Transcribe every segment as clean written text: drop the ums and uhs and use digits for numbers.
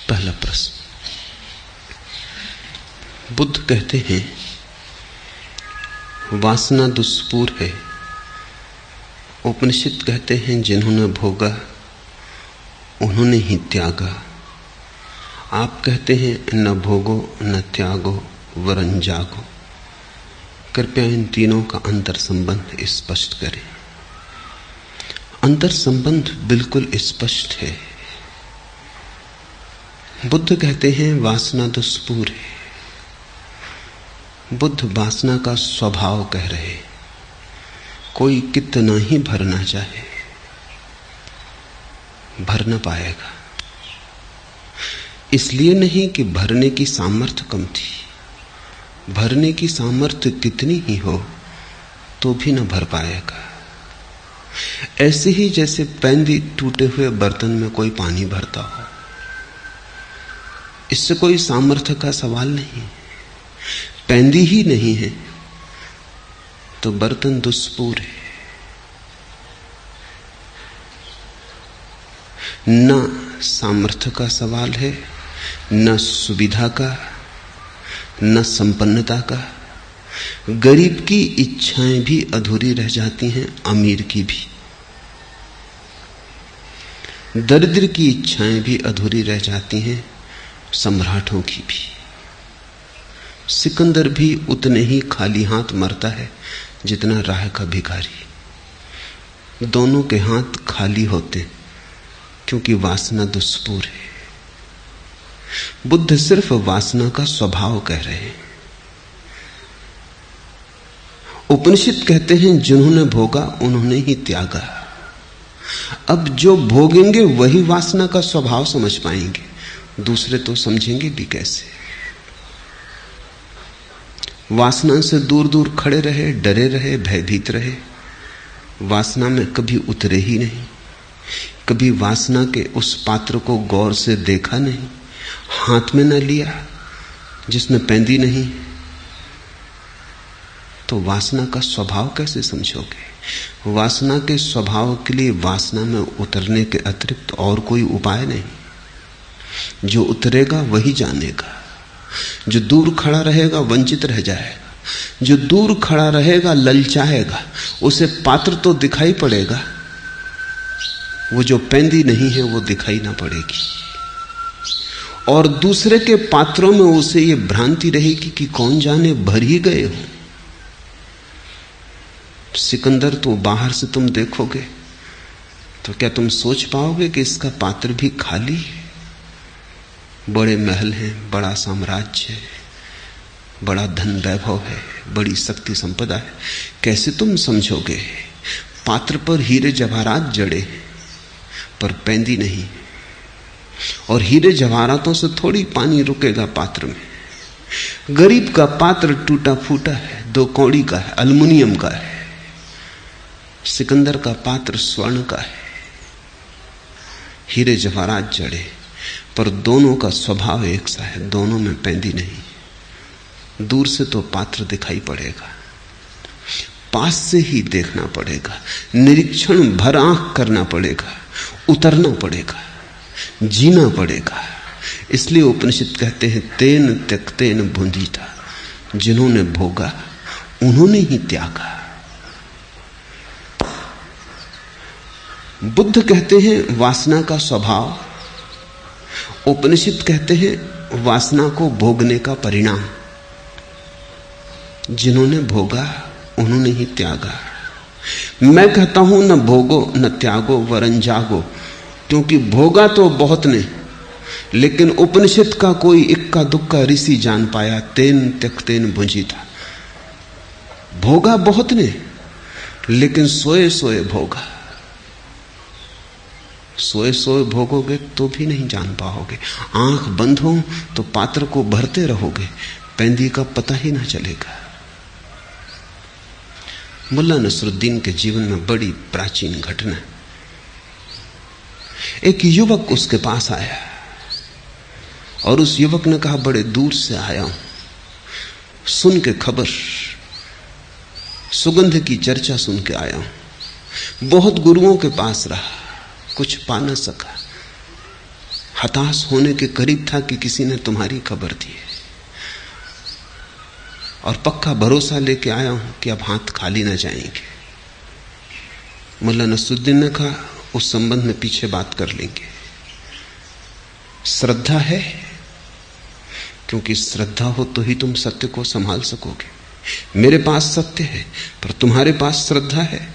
पहला प्रश्न। बुद्ध कहते हैं वासना दुष्पूर है। उपनिषद कहते हैं जिन्होंने भोगा उन्होंने ही त्यागा। आप कहते हैं न भोगो न त्यागो वरन जागो। कृपया इन तीनों का अंतर संबंध स्पष्ट करें। अंतर संबंध बिल्कुल स्पष्ट है। बुद्ध कहते हैं वासना दुष्पूर है। बुद्ध वासना का स्वभाव कह रहे। कोई कितना ही भरना चाहे भर न पाएगा। इसलिए नहीं कि भरने की सामर्थ्य कम थी। भरने की सामर्थ्य कितनी ही हो तो भी न भर पाएगा। ऐसे ही जैसे पैंदी टूटे हुए बर्तन में कोई पानी भरता हो, इससे कोई सामर्थ्य का सवाल नहीं। पैंदी ही नहीं है तो बर्तन दुष्पूर है। न सामर्थ्य का सवाल है, न सुविधा का, न संपन्नता का। गरीब की इच्छाएं भी अधूरी रह जाती हैं, अमीर की भी। दरिद्र की इच्छाएं भी अधूरी रह जाती हैं, सम्राटों की भी। सिकंदर भी उतने ही खाली हाथ मरता है जितना राह का भिखारी। दोनों के हाथ खाली होते क्योंकि वासना दुष्पूर है। बुद्ध सिर्फ वासना का स्वभाव कह रहे हैं। उपनिषद कहते हैं जिन्होंने भोगा उन्होंने ही त्यागा। अब जो भोगेंगे वही वासना का स्वभाव समझ पाएंगे, दूसरे तो समझेंगे भी कैसे। वासना से दूर दूर खड़े रहे, डरे रहे, भयभीत रहे, वासना में कभी उतरे ही नहीं। कभी वासना के उस पात्र को गौर से देखा नहीं, हाथ में न लिया जिसमें पैंदी नहीं, तो वासना का स्वभाव कैसे समझोगे। वासना के स्वभाव के लिए वासना में उतरने के अतिरिक्त और कोई उपाय नहीं। जो उतरेगा वही जानेगा। जो दूर खड़ा रहेगा वंचित रह जाएगा। जो दूर खड़ा रहेगा ललचाएगा। उसे पात्र तो दिखाई पड़ेगा, वो जो पैंदी नहीं है वो दिखाई ना पड़ेगी। और दूसरे के पात्रों में उसे ये भ्रांति रहेगी कि कौन जाने भर ही गए हो। सिकंदर तो बाहर से तुम देखोगे तो क्या तुम सोच पाओगे कि इसका पात्र भी खाली है। बड़े महल हैं, बड़ा साम्राज्य है, बड़ा धन वैभव है, बड़ी शक्ति संपदा है। कैसे तुम समझोगे। पात्र पर हीरे जवाहरात जड़े पर पैंदी नहीं। और हीरे जवाहरातों से थोड़ी पानी रुकेगा पात्र में। गरीब का पात्र टूटा फूटा है, 2 कौड़ी का है, एल्युमिनियम का है। सिकंदर का पात्र स्वर्ण का है, हीरे जवाहरात जड़े, पर दोनों का स्वभाव एक सा है। दोनों में पैंदी नहीं। दूर से तो पात्र दिखाई पड़ेगा, पास से ही देखना पड़ेगा, निरीक्षण भर आंख करना पड़ेगा, उतरना पड़ेगा, जीना पड़ेगा। इसलिए उपनिषद कहते हैं तेन त्यक्तेन भुंजीता। जिन्होंने भोगा उन्होंने ही त्यागा। बुद्ध कहते हैं वासना का स्वभाव, उपनिषद कहते हैं वासना को भोगने का परिणाम। जिन्होंने भोगा उन्होंने ही त्यागा। मैं कहता हूं न भोगो न त्यागो वरन जागो, क्योंकि भोगा तो बहुत ने, लेकिन उपनिषद का कोई इक्का दुक्का ऋषि जान पाया तेन त्यक्तेन भुंजीता। भोगा बहुत ने, लेकिन सोए सोए भोगा। सोए सोए भोगोगे तो भी नहीं जान पाओगे। आंख बंद हो तो पात्र को भरते रहोगे, पैंदी का पता ही ना चलेगा। मुल्ला नसरुद्दीन के जीवन में बड़ी प्राचीन घटना। एक युवक उसके पास आया और उस युवक ने कहा बड़े दूर से आया हूं, सुन के खबर, सुगंध की चर्चा सुन के आया हूं। बहुत गुरुओं के पास रहा, कुछ पा न सका। हताश होने के करीब था कि किसी ने तुम्हारी खबर दी, और पक्का भरोसा लेके आया हूं कि अब हाथ खाली न जाएंगे। मुल्ला नसरुद्दीन ने कहा, उस संबंध में पीछे बात कर लेंगे। श्रद्धा है, क्योंकि श्रद्धा हो तो ही तुम सत्य को संभाल सकोगे। मेरे पास सत्य है, पर तुम्हारे पास श्रद्धा है?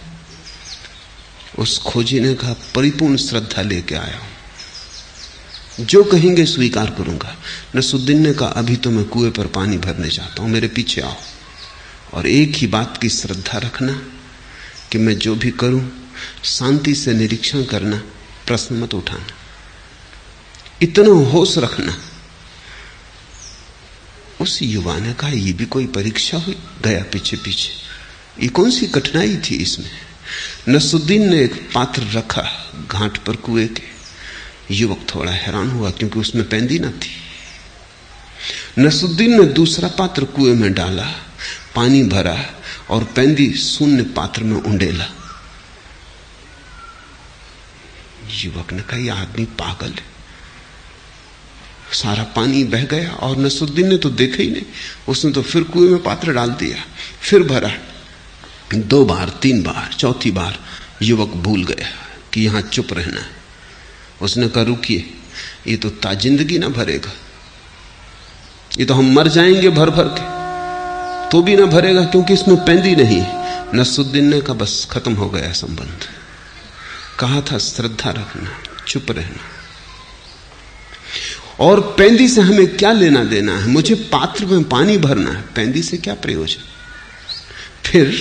उस खोजी ने कहा, परिपूर्ण श्रद्धा लेके आया हूं, जो कहेंगे स्वीकार करूंगा। नसरुद्दीन ने कहा, अभी तो मैं कुएं पर पानी भरने जाता हूं, मेरे पीछे आओ, और एक ही बात की श्रद्धा रखना कि मैं जो भी करूं शांति से निरीक्षण करना, प्रश्न मत उठाना, इतना होश रखना। उस युवा ने कहा, यह भी कोई परीक्षा हुई? गया पीछे पीछे, ये कौन सी कठिनाई थी इसमें? नसरुद्दीन ने एक पात्र रखा घाट पर कुएं के। युवक थोड़ा हैरान हुआ, क्योंकि उसमें पैंदी न थी। नसरुद्दीन ने दूसरा पात्र कुएं में डाला, पानी भरा और पैंदी शून्य पात्र में उंडेला। युवक ने कहा, यह आदमी पागल है। सारा पानी बह गया और नसरुद्दीन ने तो देखा ही नहीं। उसने तो फिर कुएं में पात्र डाल दिया, फिर भरा, 2 बार 3 बार, चौथी बार युवक भूल गया कि यहां चुप रहना है। उसने कहा, रुकिए, ये तो ताजिंदगी ना भरेगा, ये तो हम मर जाएंगे भर भर के, तो भी ना भरेगा, क्योंकि इसमें पैंदी नहीं। नसरुद्दीन ने कहा, बस खत्म हो गया संबंध। कहा था श्रद्धा रखना, चुप रहना। और पैंदी से हमें क्या लेना देना है? मुझे पात्र में पानी भरना है, पैंदी से क्या प्रयोजन? फिर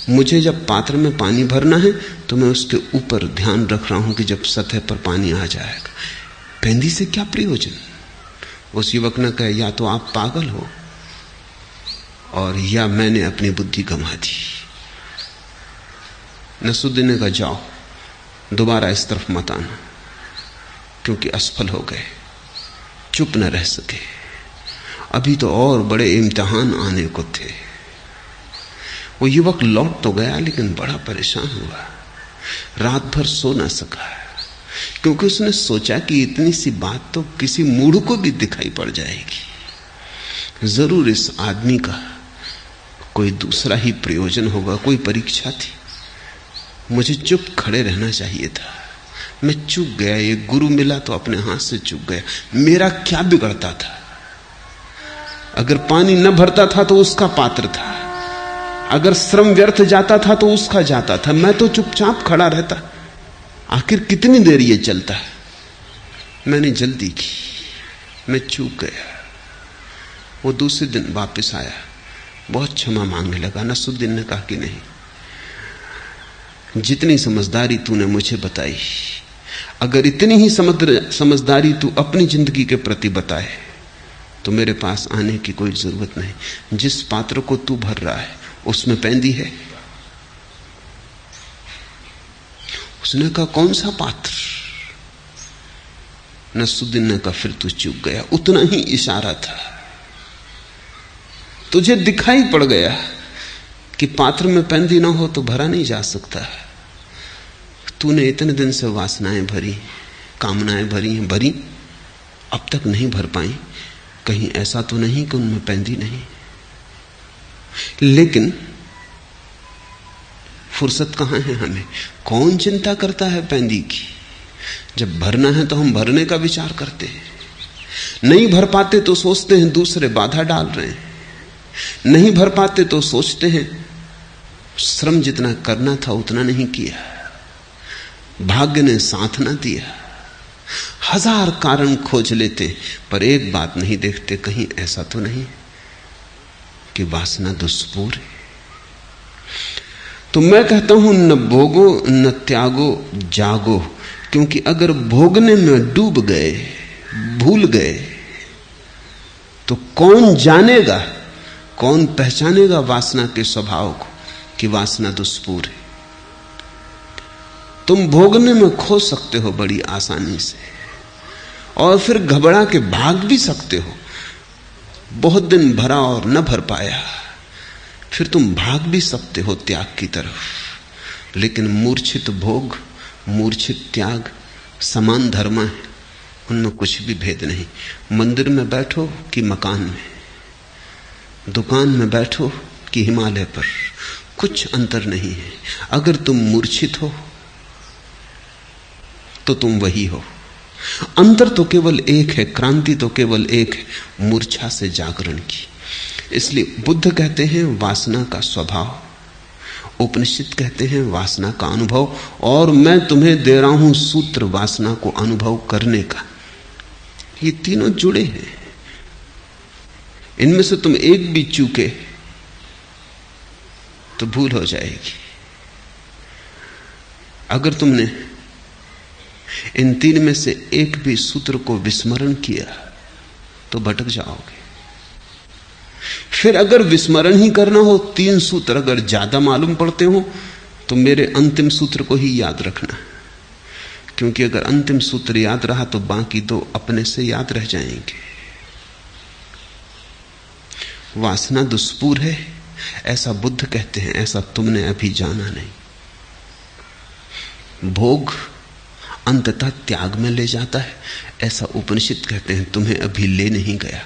मुझे जब पात्र में पानी भरना है तो मैं उसके ऊपर ध्यान रख रहा हूं कि जब सतह पर पानी आ जाएगा, पैंदी से क्या प्रयोजन? उस युवक ने कहा, या तो आप पागल हो और या मैंने अपनी बुद्धि गंवा दी। नसरुद्दीन ने कहा, जाओ, दोबारा इस तरफ मत आना, क्योंकि असफल हो गए, चुप न रह सके। अभी तो और बड़े इम्तिहान आने को थे। वो युवक लौट तो गया, लेकिन बड़ा परेशान हुआ, रात भर सो ना सका, क्योंकि उसने सोचा कि इतनी सी बात तो किसी मूढ़ को भी दिखाई पड़ जाएगी। जरूर इस आदमी का कोई दूसरा ही प्रयोजन होगा, कोई परीक्षा थी। मुझे चुप खड़े रहना चाहिए था, मैं चूक गया। ये गुरु मिला तो अपने हाथ से चूक गया। मेरा क्या बिगड़ता था? अगर पानी न भरता था तो उसका पात्र था, अगर श्रम व्यर्थ जाता था तो उसका जाता था, मैं तो चुपचाप खड़ा रहता। आखिर कितनी देर ये चलता है? मैंने जल्दी की, मैं चूक गया। वो दूसरे दिन वापस आया, बहुत क्षमा मांगने लगा। नसरुद्दीन ने कहा कि नहीं, जितनी समझदारी तूने मुझे बताई, अगर इतनी ही समझदारी तू अपनी जिंदगी के प्रति बताए तो मेरे पास आने की कोई जरूरत नहीं। जिस पात्र को तू भर रहा है उसमें पैंदी है। उसने कहा, कौन सा पात्र? नसरुद्दीन ने कहा, फिर तू चूक गया। उतना ही इशारा था, तुझे दिखाई पड़ गया कि पात्र में पैंदी ना हो तो भरा नहीं जा सकता। तूने इतने दिन से वासनाएं भरी, कामनाएं भरी, अब तक नहीं भर पाई। कहीं ऐसा तो नहीं कि उनमें पैंदी नहीं? लेकिन फुर्सत कहां है हमें? कौन चिंता करता है पैंदी की? जब भरना है तो हम भरने का विचार करते हैं। नहीं भर पाते तो सोचते हैं दूसरे बाधा डाल रहे हैं। नहीं भर पाते तो सोचते हैं श्रम जितना करना था उतना नहीं किया, भाग्य ने साथ ना दिया। हजार कारण खोज लेते, पर एक बात नहीं देखते, कहीं ऐसा तो नहीं कि वासना दुष्पूर है। तो मैं कहता हूं, न भोगो न त्यागो, जागो। क्योंकि अगर भोगने में डूब गए, भूल गए, तो कौन जानेगा, कौन पहचानेगा वासना के स्वभाव को कि वासना दुष्पूर है? तुम भोगने में खो सकते हो बड़ी आसानी से, और फिर घबरा के भाग भी सकते हो। बहुत दिन भरा और न भर पाया, फिर तुम भाग भी सकते हो त्याग की तरफ। लेकिन मूर्छित भोग, मूर्छित त्याग समान धर्म है। उनमें कुछ भी भेद नहीं। मंदिर में बैठो कि मकान में, दुकान में बैठो कि हिमालय पर, कुछ अंतर नहीं है। अगर तुम मूर्छित हो तो तुम वही हो। अंतर तो केवल एक है, क्रांति तो केवल एक है, मूर्छा से जागरण की। इसलिए बुद्ध कहते हैं वासना का स्वभाव, उपनिषद कहते हैं वासना का अनुभव, और मैं तुम्हें दे रहा हूं सूत्र वासना को अनुभव करने का। ये तीनों जुड़े हैं। इनमें से तुम एक भी चूके तो भूल हो जाएगी। अगर तुमने इन तीन में से एक भी सूत्र को विस्मरण किया तो भटक जाओगे। फिर अगर विस्मरण ही करना हो, तीन सूत्र अगर ज्यादा मालूम पड़ते हो तो मेरे अंतिम सूत्र को ही याद रखना, क्योंकि अगर अंतिम सूत्र याद रहा तो बाकी दो अपने से याद रह जाएंगे। वासना दुष्पूर है ऐसा बुद्ध कहते हैं, ऐसा तुमने अभी जाना नहीं। भोग अंततः त्याग में ले जाता है ऐसा उपनिषद कहते हैं, तुम्हें अभी ले नहीं गया।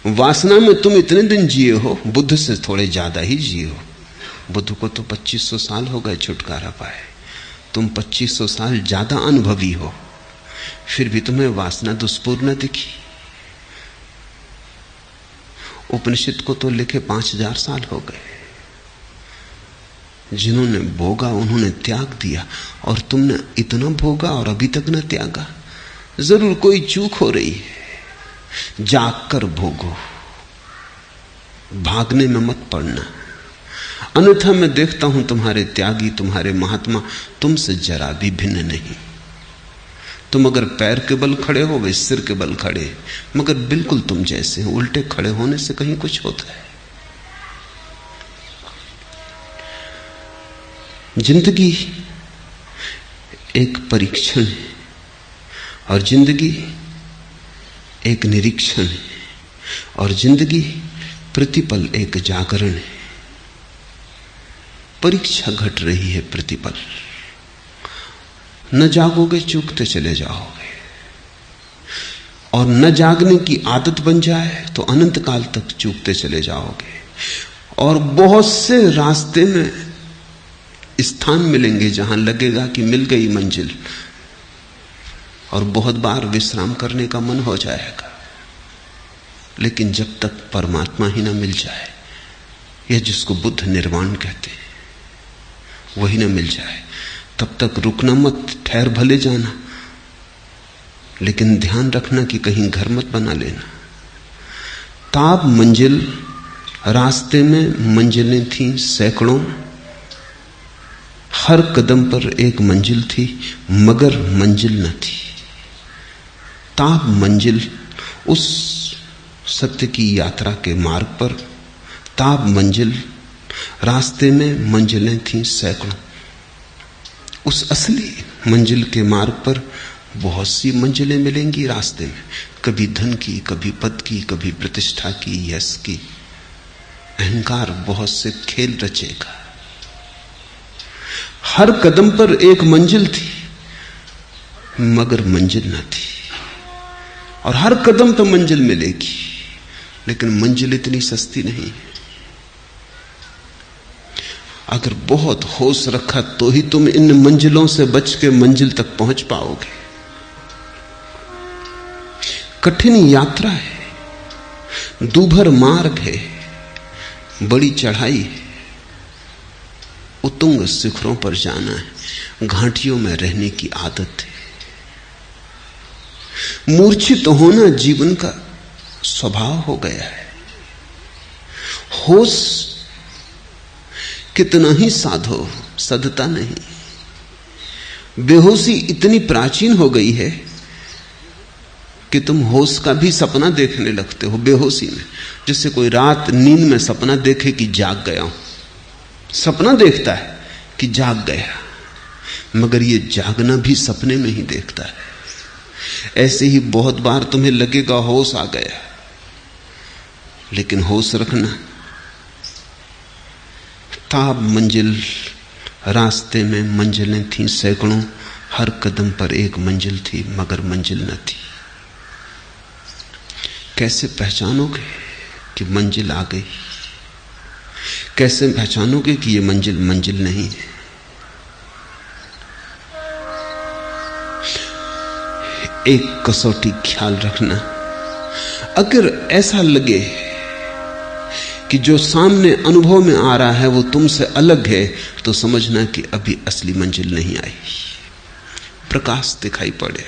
वासना में तुम इतने दिन जिए हो, बुद्ध से थोड़े ज्यादा ही जिए हो। बुद्ध को तो 2500 साल हो गए छुटकारा पाए, तुम 2500 साल ज्यादा अनुभवी हो, फिर भी तुम्हें वासना दुष्पूर न दिखी। उपनिषद को तो लिखे 5000 साल हो गए। जिन्होंने भोगा उन्होंने त्याग दिया, और तुमने इतना भोगा और अभी तक न त्यागा। जरूर कोई चूक हो रही है। जाग कर भोगो, भागने में मत पड़ना। अन्यथा मैं देखता हूं तुम्हारे त्यागी, तुम्हारे महात्मा तुमसे जरा भी भिन्न नहीं। तुम अगर पैर के बल खड़े हो, वे सिर के बल खड़े, मगर बिल्कुल तुम जैसे हो। उल्टे खड़े होने से कहीं कुछ होता है। जिंदगी एक परीक्षण है और जिंदगी एक निरीक्षण है, और जिंदगी प्रतिपल एक जागरण है। परीक्षा घट रही है प्रतिपल। न जागोगे चूकते चले जाओगे, और न जागने की आदत बन जाए तो अनंत काल तक चूकते चले जाओगे। और बहुत से रास्ते में स्थान मिलेंगे जहां लगेगा कि मिल गई मंजिल, और बहुत बार विश्राम करने का मन हो जाएगा। लेकिन जब तक परमात्मा ही ना मिल जाए, यह जिसको बुद्ध निर्वाण कहते हैं, वही ना मिल जाए, तब तक रुकना मत। ठहर भले जाना, लेकिन ध्यान रखना कि कहीं घर मत बना लेना। ताब मंजिल, रास्ते में मंजिलें थीं सैकड़ों, हर कदम पर एक मंजिल थी मगर मंजिल न थी। ताब मंजिल, उस सत्य की यात्रा के मार्ग पर ताब मंजिल, रास्ते में मंजिलें थीं सैकड़ों। उस असली मंजिल के मार्ग पर बहुत सी मंजिलें मिलेंगी रास्ते में, कभी धन की, कभी पद की, कभी प्रतिष्ठा की, यश की। अहंकार बहुत से खेल रचेगा। हर कदम पर एक मंजिल थी मगर मंजिल न थी, और हर कदम पर मंजिल मिलेगी, लेकिन मंजिल इतनी सस्ती नहीं। अगर बहुत होश रखा तो ही तुम इन मंजिलों से बच के मंजिल तक पहुंच पाओगे। कठिन यात्रा है, दूभर मार्ग है, बड़ी चढ़ाई है, उत्तुंग शिखरों पर जाना है, घाटियों में रहने की आदत है। मूर्छित होना जीवन का स्वभाव हो गया है। होश कितना ही साधो सधता नहीं। बेहोशी इतनी प्राचीन हो गई है कि तुम होश का भी सपना देखने लगते हो बेहोशी में। जैसे कोई रात नींद में सपना देखे कि जाग गया हूं, सपना देखता है कि जाग गया, मगर ये जागना भी सपने में ही देखता है। ऐसे ही बहुत बार तुम्हें लगेगा होश आ गया, लेकिन होश रखना। ताब मंजिल, रास्ते में मंजिलें थीं सैकड़ों, हर कदम पर एक मंजिल थी, मगर मंजिल न थी। कैसे पहचानोगे कि मंजिल आ गई? कैसे पहचानोगे कि ये मंजिल मंजिल नहीं है? एक कसौटी ख्याल रखना, अगर ऐसा लगे कि जो सामने अनुभव में आ रहा है वो तुमसे अलग है, तो समझना कि अभी असली मंजिल नहीं आई। प्रकाश दिखाई पड़े,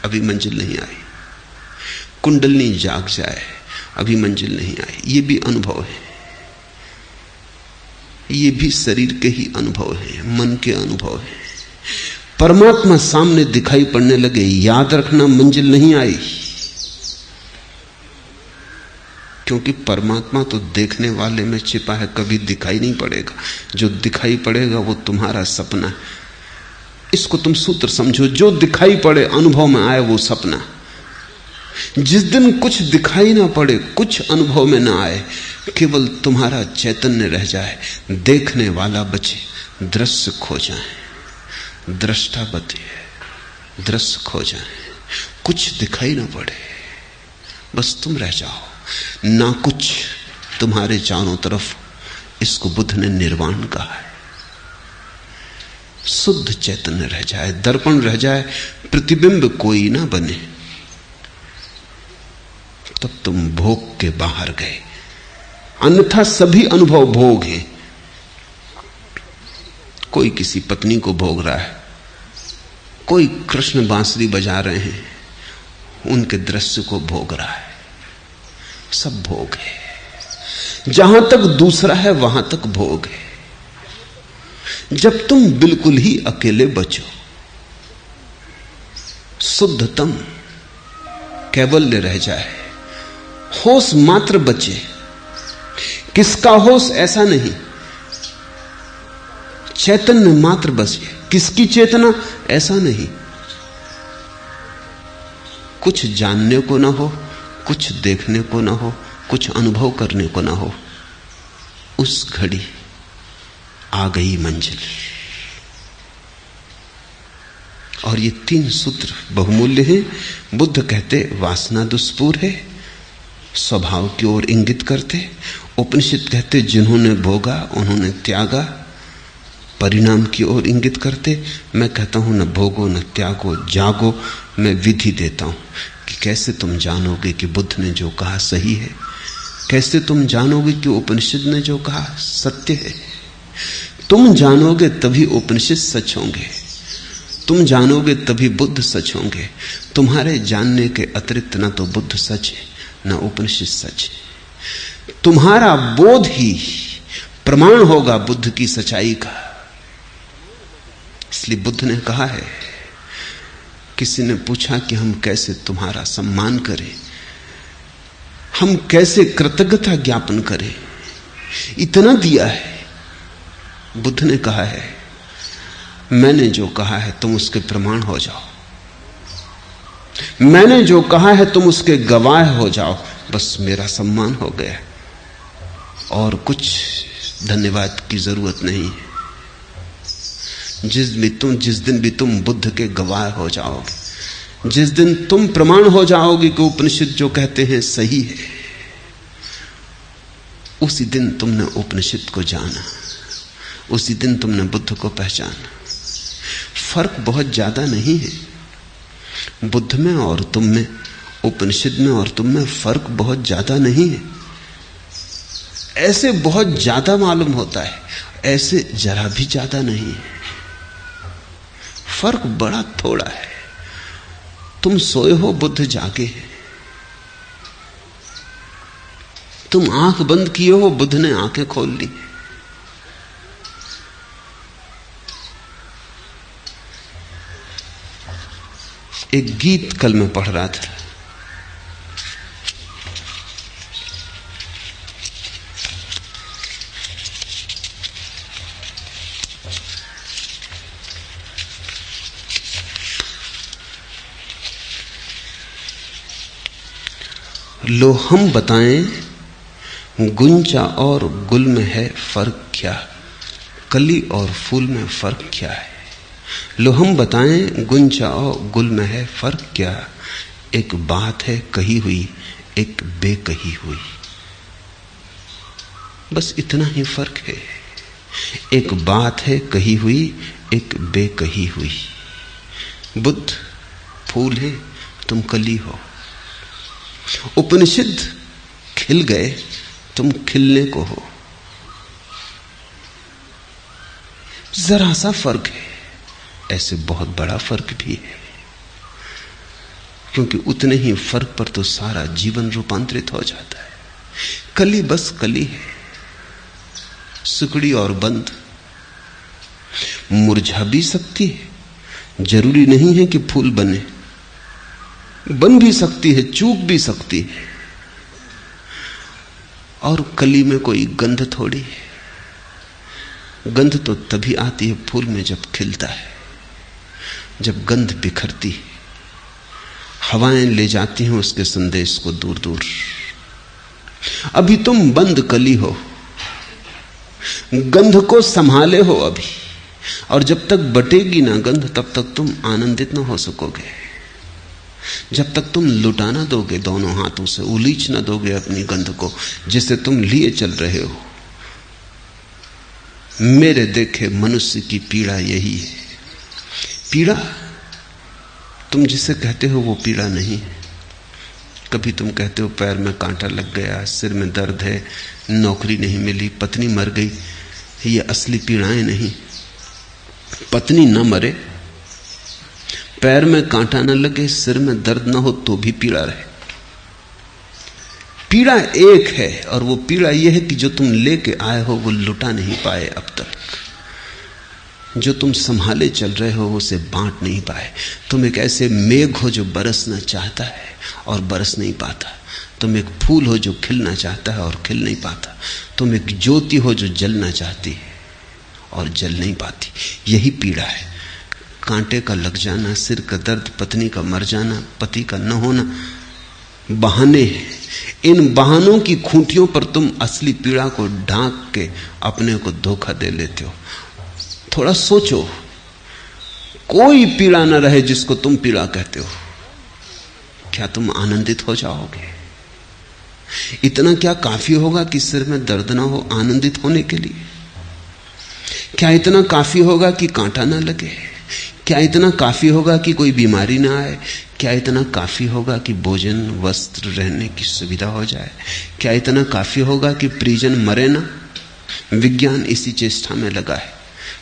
अभी मंजिल नहीं आई। कुंडलनी जाग जाए, अभी मंजिल नहीं आई। ये भी अनुभव है, ये भी शरीर के ही अनुभव है, मन के अनुभव है। परमात्मा सामने दिखाई पड़ने लगे, याद रखना मंजिल नहीं आई, क्योंकि परमात्मा तो देखने वाले में छिपा है, कभी दिखाई नहीं पड़ेगा। जो दिखाई पड़ेगा वो तुम्हारा सपना है। इसको तुम सूत्र समझो, जो दिखाई पड़े अनुभव में आए वो सपना। जिस दिन कुछ दिखाई ना पड़े, कुछ अनुभव में ना आए, केवल तुम्हारा चैतन्य रह जाए, देखने वाला बचे, दृश्य खो जाए, दृष्टा बचे, दृश्य खो जाए, कुछ दिखाई ना पड़े, बस तुम रह जाओ, ना कुछ तुम्हारे चारों तरफ। इसको बुद्ध ने निर्वाण कहा है। शुद्ध चैतन्य रह जाए, दर्पण रह जाए, प्रतिबिंब कोई ना बने, तब तुम भोग के बाहर गए। अन्यथा सभी अनुभव भोग हैं। कोई किसी पत्नी को भोग रहा है, कोई कृष्ण बांसुरी बजा रहे हैं, उनके दृश्य को भोग रहा है। सब भोग है। जहां तक दूसरा है वहां तक भोग है। जब तुम बिल्कुल ही अकेले बचो, शुद्धतम कैवल्य रह जाए, होश मात्र बचे। किसका होश ऐसा नहीं, चैतन्य मात्र बचे। किसकी चेतना ऐसा नहीं। कुछ जानने को ना हो, कुछ देखने को ना हो, कुछ अनुभव करने को ना हो, उस घड़ी आ गई मंजिल। और ये तीन सूत्र बहुमूल्य हैं। बुद्ध कहते वासना दुष्पूर है, स्वभाव की ओर इंगित करते। उपनिषद कहते जिन्होंने भोगा उन्होंने त्यागा, परिणाम की ओर इंगित करते। मैं कहता हूं न भोगो न त्यागो, जागो। मैं विधि देता हूं कि कैसे तुम जानोगे कि बुद्ध ने जो कहा सही है, कैसे तुम जानोगे कि उपनिषद ने जो कहा सत्य है। तुम जानोगे तभी उपनिषद सच होंगे, तुम जानोगे तभी बुद्ध सच होंगे। तुम्हारे जानने के अतिरिक्त न तो बुद्ध सच है न उपनिषद सच है। तुम्हारा बोध ही प्रमाण होगा बुद्ध की सच्चाई का। इसलिए बुद्ध ने कहा है, किसी ने पूछा कि हम कैसे तुम्हारा सम्मान करें, हम कैसे कृतज्ञता ज्ञापन करें, इतना दिया है। बुद्ध ने कहा है, मैंने जो कहा है तुम उसके प्रमाण हो जाओ, मैंने जो कहा है तुम उसके गवाह हो जाओ, बस मेरा सम्मान हो गया। और कुछ धन्यवाद की जरूरत नहीं है। जिस दिन भी तुम बुद्ध के गवाह हो जाओगे, जिस दिन तुम प्रमाण हो जाओगे कि उपनिषद जो कहते हैं सही है, उसी दिन तुमने उपनिषद को जाना, उसी दिन तुमने बुद्ध को पहचाना। फर्क बहुत ज्यादा नहीं है बुद्ध में और तुम में, उपनिषद में और तुम में फर्क बहुत ज्यादा नहीं है। ऐसे बहुत ज्यादा मालूम होता है, ऐसे जरा भी ज्यादा नहीं है। फर्क बड़ा थोड़ा है। तुम सोए हो, बुद्ध जागे हैं। तुम आंख बंद किए हो, बुद्ध ने आंखें खोल ली। एक गीत कल मैं पढ़ रहा था, लो हम बताएं गुंचा और गुल में है फर्क क्या, कली और फूल में फर्क क्या है। लो हम बताएं गुंजाओ गुल में है फर्क क्या, एक बात है कही हुई एक बेकही हुई। बस इतना ही फर्क है। एक बात है कही हुई एक बेकही हुई। बुद्ध फूल है तुम कली हो, उपनिषद खिल गए तुम खिलने को हो। जरा सा फर्क है, ऐसे बहुत बड़ा फर्क भी है, क्योंकि उतने ही फर्क पर तो सारा जीवन रूपांतरित हो जाता है। कली बस कली है, सिकुड़ी और बंद, मुरझा भी सकती है, जरूरी नहीं है कि फूल बने, बन भी सकती है, चूक भी सकती है। और कली में कोई गंध थोड़ी है, गंध तो तभी आती है फूल में जब खिलता है, जब गंध बिखरती है, हवाएं ले जाती हैं उसके संदेश को दूर दूर। अभी तुम बंद कली हो, गंध को संभाले हो अभी, और जब तक बटेगी ना गंध तब तक तुम आनंदित ना हो सकोगे। जब तक तुम लुटा ना दोगे दोनों हाथों से, उलीच ना दोगे अपनी गंध को जिसे तुम लिए चल रहे हो। मेरे देखे मनुष्य की पीड़ा यही है। पीड़ा तुम जिसे कहते हो वो पीड़ा नहीं है। कभी तुम कहते हो पैर में कांटा लग गया, सिर में दर्द है, नौकरी नहीं मिली, पत्नी मर गई। ये असली पीड़ाएं नहीं। पत्नी न मरे, पैर में कांटा न लगे, सिर में दर्द न हो तो भी पीड़ा रहे। पीड़ा एक है, और वो पीड़ा यह है कि जो तुम लेके आए हो वो लुटा नहीं पाए अब तक। जो तुम संभाले चल रहे हो उसे बांट नहीं पाए। तुम एक ऐसे मेघ हो जो बरसना चाहता है और बरस नहीं पाता। तुम एक फूल हो जो खिलना चाहता है और खिल नहीं पाता। तुम एक ज्योति हो जो जलना चाहती है और जल नहीं पाती। यही पीड़ा है। कांटे का लग जाना, सिर का दर्द, पत्नी का मर जाना, पति का न होना, बहाने हैं। इन बहानों की खूंटियों पर तुम असली पीड़ा को ढांक के अपने को धोखा दे लेते हो। थोड़ा सोचो, कोई पीड़ा न रहे जिसको तुम पीड़ा कहते हो, क्या तुम आनंदित हो जाओगे? इतना क्या काफी होगा कि सिर में दर्द ना हो आनंदित होने के लिए? क्या इतना काफी होगा कि कांटा ना लगे? क्या इतना काफी होगा कि कोई बीमारी ना आए? क्या इतना काफी होगा कि भोजन, वस्त्र, रहने की सुविधा हो जाए? क्या इतना काफी होगा कि परिजन मरे ना? विज्ञान इसी चेष्टा में लगा है,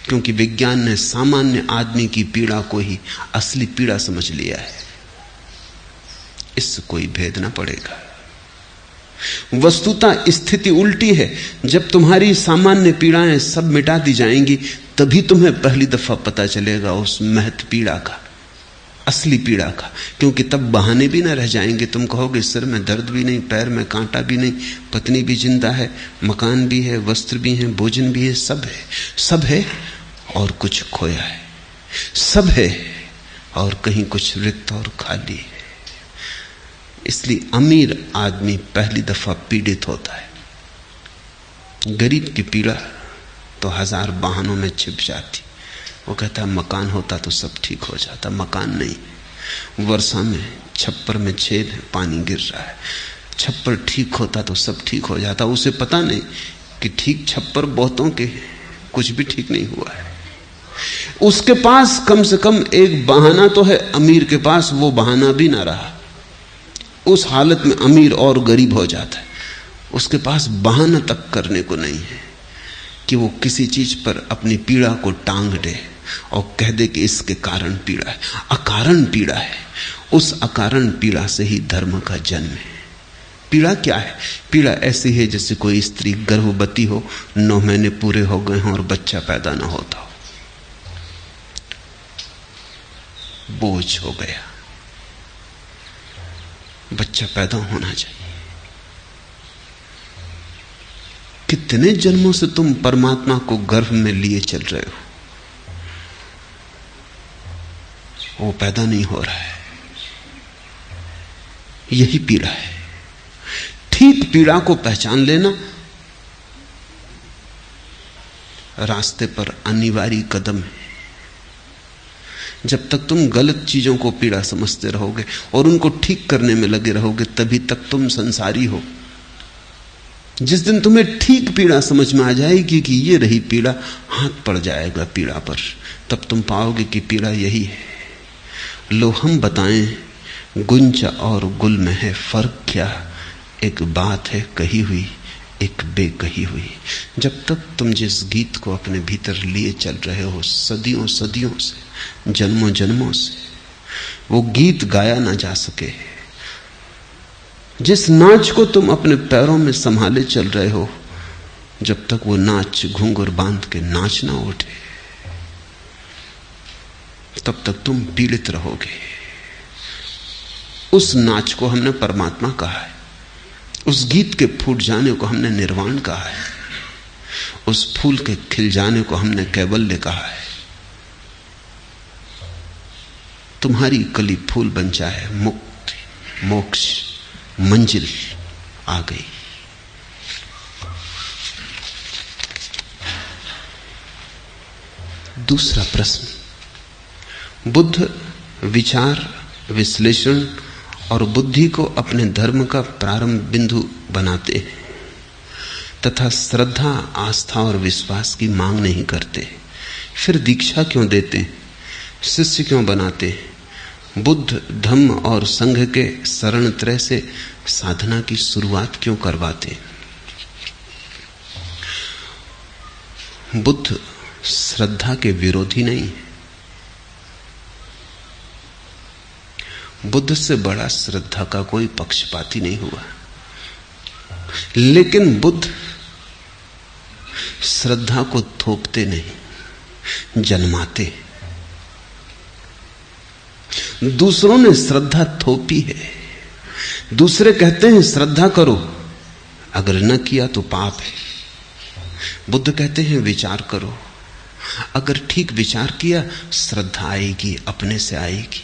क्योंकि विज्ञान ने सामान्य आदमी की पीड़ा को ही असली पीड़ा समझ लिया है। इससे कोई भेद ना पड़ेगा। वस्तुतः स्थिति उल्टी है। जब तुम्हारी सामान्य पीड़ाएं सब मिटा दी जाएंगी, तभी तुम्हें पहली दफा पता चलेगा उस महत पीड़ा का, असली पीड़ा का। क्योंकि तब बहाने भी ना रह जाएंगे। तुम कहोगे सिर में दर्द भी नहीं, पैर में कांटा भी नहीं, पत्नी भी जिंदा है, मकान भी है, वस्त्र भी है, भोजन भी है, सब है। सब है और कुछ खोया है, सब है और कहीं कुछ रिक्त और खाली है। इसलिए अमीर आदमी पहली दफा पीड़ित होता है। गरीब की पीड़ा तो हजार बहानों में छिप जाती। वो कहता है मकान होता तो सब ठीक हो जाता। मकान नहीं, वर्षा में छप्पर में छेद है, पानी गिर रहा है। छप्पर ठीक होता तो सब ठीक हो जाता। उसे पता नहीं कि ठीक छप्पर बहुतों के, कुछ भी ठीक नहीं हुआ है। उसके पास कम से कम एक बहाना तो है, अमीर के पास वो बहाना भी ना रहा। उस हालत में अमीर और गरीब हो जाता है। उसके पास बहाना तक करने को नहीं है कि वो किसी चीज पर अपनी पीड़ा को टांग दे और कह दे कि इसके कारण पीड़ा है। अकारण पीड़ा है। उस अकारण पीड़ा से ही धर्म का जन्म है। पीड़ा क्या है? पीड़ा ऐसी है जैसे कोई स्त्री गर्भवती हो, 9 महीने पूरे हो गए हों और बच्चा पैदा ना होता हो, बोझ हो गया, बच्चा पैदा होना चाहिए। कितने जन्मों से तुम परमात्मा को गर्भ में लिए चल रहे हो, वो पैदा नहीं हो रहा है। यही पीड़ा है। ठीक पीड़ा को पहचान लेना रास्ते पर अनिवार्य कदम है। जब तक तुम गलत चीजों को पीड़ा समझते रहोगे और उनको ठीक करने में लगे रहोगे, तभी तक तुम संसारी हो। जिस दिन तुम्हें ठीक पीड़ा समझ में आ जाएगी कि ये रही पीड़ा, हाथ पड़ जाएगा पीड़ा पर, तब तुम पाओगे कि पीड़ा यही है। लो हम बताएं गुंजा और गुल में है फर्क क्या, एक बात है कही हुई एक बेकही हुई। जब तक तुम जिस गीत को अपने भीतर लिए चल रहे हो सदियों सदियों से, जन्मों जन्मों से, वो गीत गाया ना जा सके, जिस नाच को तुम अपने पैरों में संभाले चल रहे हो, जब तक वो नाच घूंघर बांध के नाच ना उठे, तब तक तुम पीड़ित रहोगे। उस नाच को हमने परमात्मा कहा है, उस गीत के फूट जाने को हमने निर्वाण कहा है, उस फूल के खिल जाने को हमने कैवल्य कहा है। तुम्हारी कली फूल बन जाए, मुक्ति मोक्ष मंजिल आ गई। दूसरा प्रश्न, बुद्ध विचार विश्लेषण और बुद्धि को अपने धर्म का प्रारंभ बिंदु बनाते हैं तथा श्रद्धा आस्था और विश्वास की मांग नहीं करते, फिर दीक्षा क्यों देते, शिष्य क्यों बनाते, बुद्ध धम्म और संघ के शरण त्रय से साधना की शुरुआत क्यों करवाते। बुद्ध श्रद्धा के विरोधी नहीं है, बुद्ध से बड़ा श्रद्धा का कोई पक्षपाती नहीं हुआ, लेकिन बुद्ध श्रद्धा को थोपते नहीं, जन्माते। दूसरों ने श्रद्धा थोपी है, दूसरे कहते हैं श्रद्धा करो, अगर न किया तो पाप है। बुद्ध कहते हैं विचार करो, अगर ठीक विचार किया श्रद्धा आएगी, अपने से आएगी।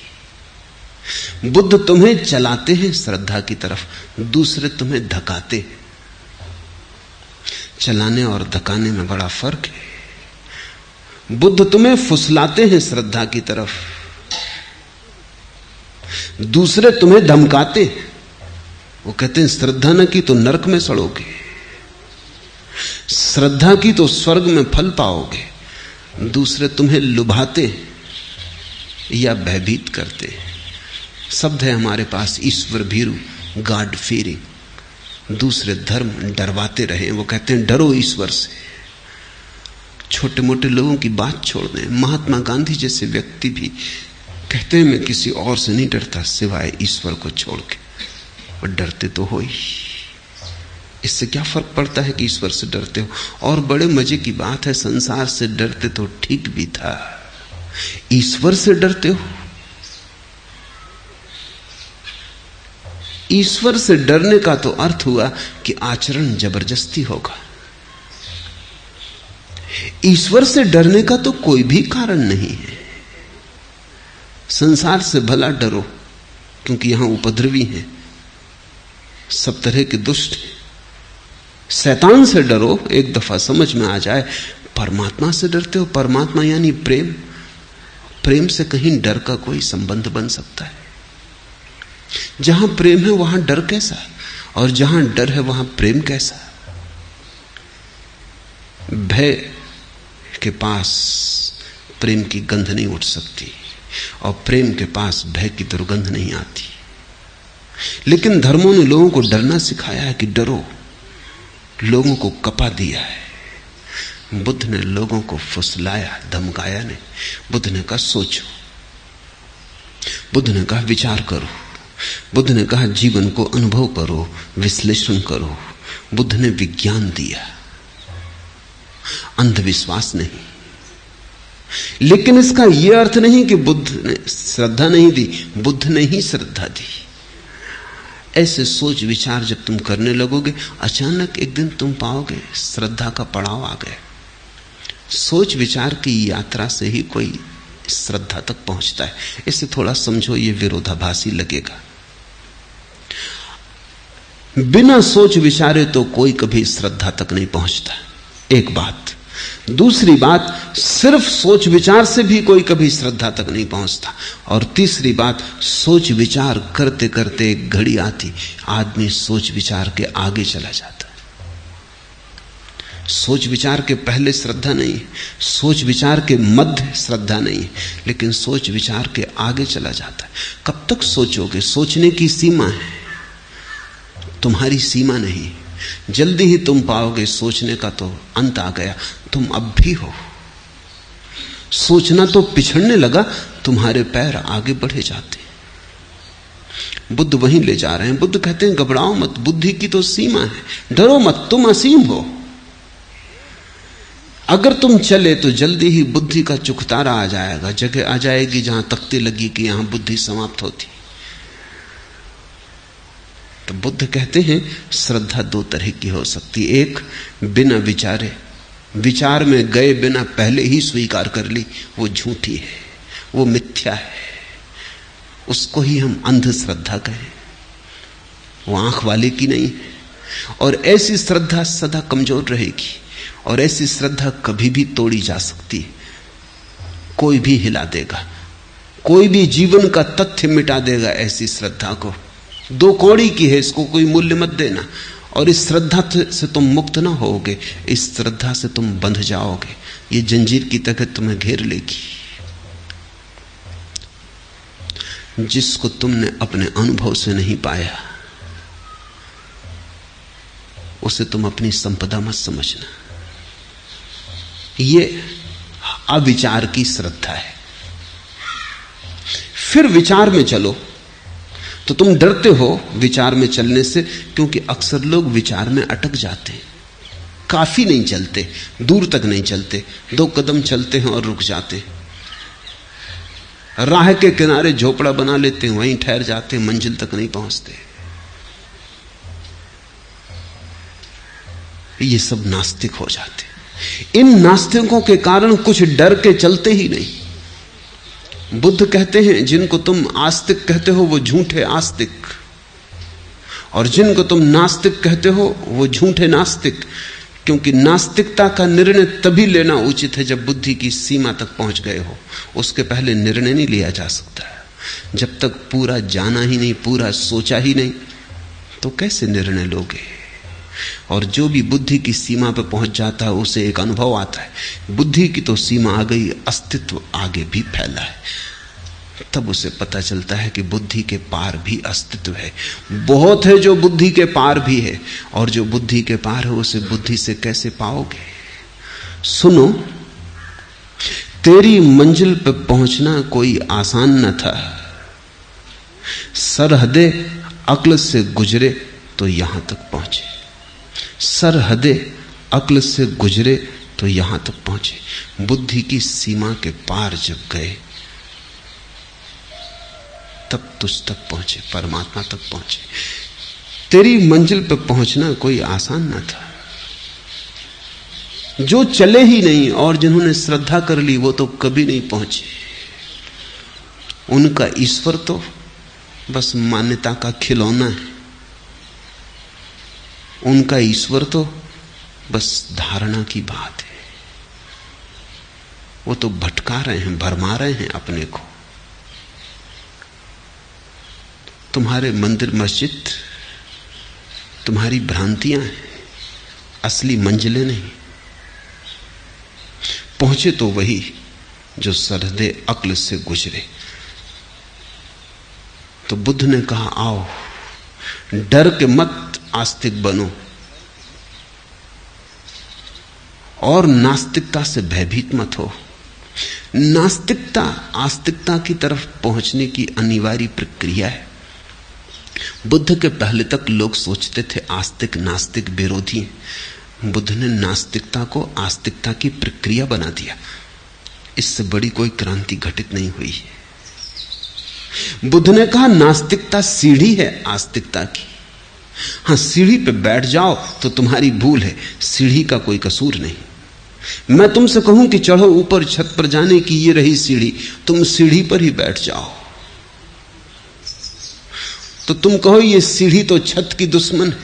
बुद्ध तुम्हें चलाते हैं श्रद्धा की तरफ, दूसरे तुम्हें धकाते। चलाने और धकाने में बड़ा फर्क है। बुद्ध तुम्हें फुसलाते हैं श्रद्धा की तरफ, दूसरे तुम्हें धमकाते। वो कहते हैं श्रद्धा न की तो नरक में सड़ोगे, श्रद्धा की तो स्वर्ग में फल पाओगे। दूसरे तुम्हें लुभाते या भयभीत करते। शब्द है हमारे पास ईश्वर भीरु, गॉड फीयरिंग। दूसरे धर्म डरवाते रहे, वो कहते हैं डरो ईश्वर से। छोटे मोटे लोगों की बात छोड़ दें, महात्मा गांधी जैसे व्यक्ति भी कहते हैं मैं किसी और से नहीं डरता सिवाय ईश्वर को छोड़ के। और डरते तो हो ही, इससे क्या फर्क पड़ता है कि ईश्वर से डरते हो। और बड़े मजे की बात है, संसार से डरते तो ठीक भी था, ईश्वर से डरते हो। ईश्वर से डरने का तो अर्थ हुआ कि आचरण जबरदस्ती होगा। ईश्वर से डरने का तो कोई भी कारण नहीं है। संसार से भला डरो, क्योंकि यहां उपद्रवी हैं, सब तरह के दुष्ट हैं। शैतान से डरो, एक दफा समझ में आ जाए। परमात्मा से डरते हो, परमात्मा यानी प्रेम। प्रेम से कहीं डर का कोई संबंध बन सकता है? जहां प्रेम है वहां डर कैसा, और जहां डर है वहां प्रेम कैसा? भय के पास प्रेम की गंध नहीं उठ सकती, और प्रेम के पास भय की दुर्गंध नहीं आती। लेकिन धर्मों ने लोगों को डरना सिखाया है कि डरो, लोगों को कपा दिया है। बुद्ध ने लोगों को फुसलाया, धमकाया नहीं। बुद्ध ने कहा सोचो, बुद्ध ने कहा विचार करो, बुद्ध ने कहा जीवन को अनुभव करो, विश्लेषण करो। बुद्ध ने विज्ञान दिया, अंधविश्वास नहीं। लेकिन इसका यह अर्थ नहीं कि बुद्ध ने श्रद्धा नहीं दी, बुद्ध ने ही श्रद्धा दी। ऐसे सोच विचार जब तुम करने लगोगे, अचानक एक दिन तुम पाओगे श्रद्धा का पड़ाव आ गया। सोच विचार की यात्रा से ही कोई श्रद्धा तक पहुंचता है। इसे थोड़ा समझो, ये विरोधाभासी लगेगा। बिना सोच विचारे तो कोई कभी श्रद्धा तक नहीं पहुंचता। एक बात, दूसरी बात, सिर्फ सोच विचार से भी कोई कभी श्रद्धा तक नहीं पहुंचता। और तीसरी बात, सोच विचार करते करते एक घड़ी आती, आदमी सोच विचार के आगे चला जाता है। सोच विचार के पहले श्रद्धा नहीं है, सोच विचार के मध्य श्रद्धा नहीं है, लेकिन सोच विचार के आगे चला जाता है। कब तक सोचोगे? सोचने की सीमा है, तुम्हारी सीमा नहीं। जल्दी ही तुम पाओगे सोचने का तो अंत आ गया, तुम अब भी हो। सोचना तो पिछड़ने लगा, तुम्हारे पैर आगे बढ़े जाते। बुद्ध वहीं ले जा रहे हैं। बुद्ध कहते हैं घबराओ मत, बुद्धि की तो सीमा है, डरो मत, तुम असीम हो। अगर तुम चले तो जल्दी ही बुद्धि का चुकतारा आ जाएगा, जगह आ जाएगी जहां तख्ती लगी कि यहां बुद्धि समाप्त होती। तो बुद्ध कहते हैं श्रद्धा दो तरह की हो सकती। एक, बिना विचारे, विचार में गए बिना पहले ही स्वीकार कर ली, वो झूठी है, वो मिथ्या है, उसको ही हम अंधश्रद्धा कहें, वो आंख वाले की नहीं है। और ऐसी श्रद्धा सदा कमजोर रहेगी, और ऐसी श्रद्धा कभी भी तोड़ी जा सकती है। कोई भी हिला देगा, कोई भी जीवन का तथ्य मिटा देगा ऐसी श्रद्धा को। दो कौड़ी की है, इसको कोई मूल्य मत देना। और इस श्रद्धा से तुम मुक्त ना होगे, इस श्रद्धा से तुम बंध जाओगे, ये जंजीर की तरह तुम्हें घेर लेगी। जिसको तुमने अपने अनुभव से नहीं पाया, उसे तुम अपनी संपदा मत समझना। ये अविचार की श्रद्धा है। फिर विचार में चलो तो तुम डरते हो विचार में चलने से, क्योंकि अक्सर लोग विचार में अटक जाते हैं, काफी नहीं चलते, दूर तक नहीं चलते, 2 कदम चलते हैं और रुक जाते हैं। राह के किनारे झोपड़ा बना लेते हैं, वहीं ठहर जाते हैं, मंजिल तक नहीं पहुंचते। ये सब नास्तिक हो जाते। इन नास्तिकों के कारण कुछ डर के चलते ही नहीं। बुद्ध कहते हैं जिनको तुम आस्तिक कहते हो वो झूठे आस्तिक, और जिनको तुम नास्तिक कहते हो वो झूठे नास्तिक। क्योंकि नास्तिकता का निर्णय तभी लेना उचित है जब बुद्धि की सीमा तक पहुंच गए हो, उसके पहले निर्णय नहीं लिया जा सकता। जब तक पूरा जाना ही नहीं, पूरा सोचा ही नहीं, तो कैसे निर्णय लोगे? और जो भी बुद्धि की सीमा पर पहुंच जाता है उसे एक अनुभव आता है, बुद्धि की तो सीमा आ गई, अस्तित्व आगे भी फैला है। तब उसे पता चलता है कि बुद्धि के पार भी अस्तित्व है। बहुत है जो बुद्धि के पार भी है, और जो बुद्धि के पार है उसे बुद्धि से कैसे पाओगे? सुनो, तेरी मंजिल पर पहुंचना कोई आसान न था। सरहदे अक्ल से गुजरे तो यहां तक पहुंचे, सरहदे अक्ल से गुजरे तो यहां तक पहुंचे। बुद्धि की सीमा के पार जब गए तब तुझ तक पहुंचे, परमात्मा तक पहुंचे। तेरी मंजिल पर पहुंचना कोई आसान न था। जो चले ही नहीं और जिन्होंने श्रद्धा कर ली वो तो कभी नहीं पहुंचे। उनका ईश्वर तो बस मान्यता का खिलौना है, उनका ईश्वर तो बस धारणा की बात है। वो तो भटका रहे हैं, भरमा रहे हैं अपने को। तुम्हारे मंदिर मस्जिद तुम्हारी भ्रांतियां हैं, असली मंजिलें नहीं। पहुंचे तो वही जो सरहदे अक्ल से गुजरे। तो बुद्ध ने कहा, आओ, डर के मत आस्तिक बनो और नास्तिकता से भयभीत मत हो। नास्तिकता आस्तिकता की तरफ पहुंचने की अनिवार्य प्रक्रिया है। बुद्ध के पहले तक लोग सोचते थे आस्तिक नास्तिक विरोधी हैं। बुद्ध ने नास्तिकता को आस्तिकता की प्रक्रिया बना दिया। इससे बड़ी कोई क्रांति घटित नहीं हुई है। बुद्ध ने कहा नास्तिकता सीढ़ी है आस्तिकता की। हां, सीढ़ी पे बैठ जाओ तो तुम्हारी भूल है, सीढ़ी का कोई कसूर नहीं। मैं तुमसे कहूं कि चढ़ो ऊपर, छत पर जाने की ये रही सीढ़ी, तुम सीढ़ी पर ही बैठ जाओ तो तुम कहो ये सीढ़ी तो छत की दुश्मन है,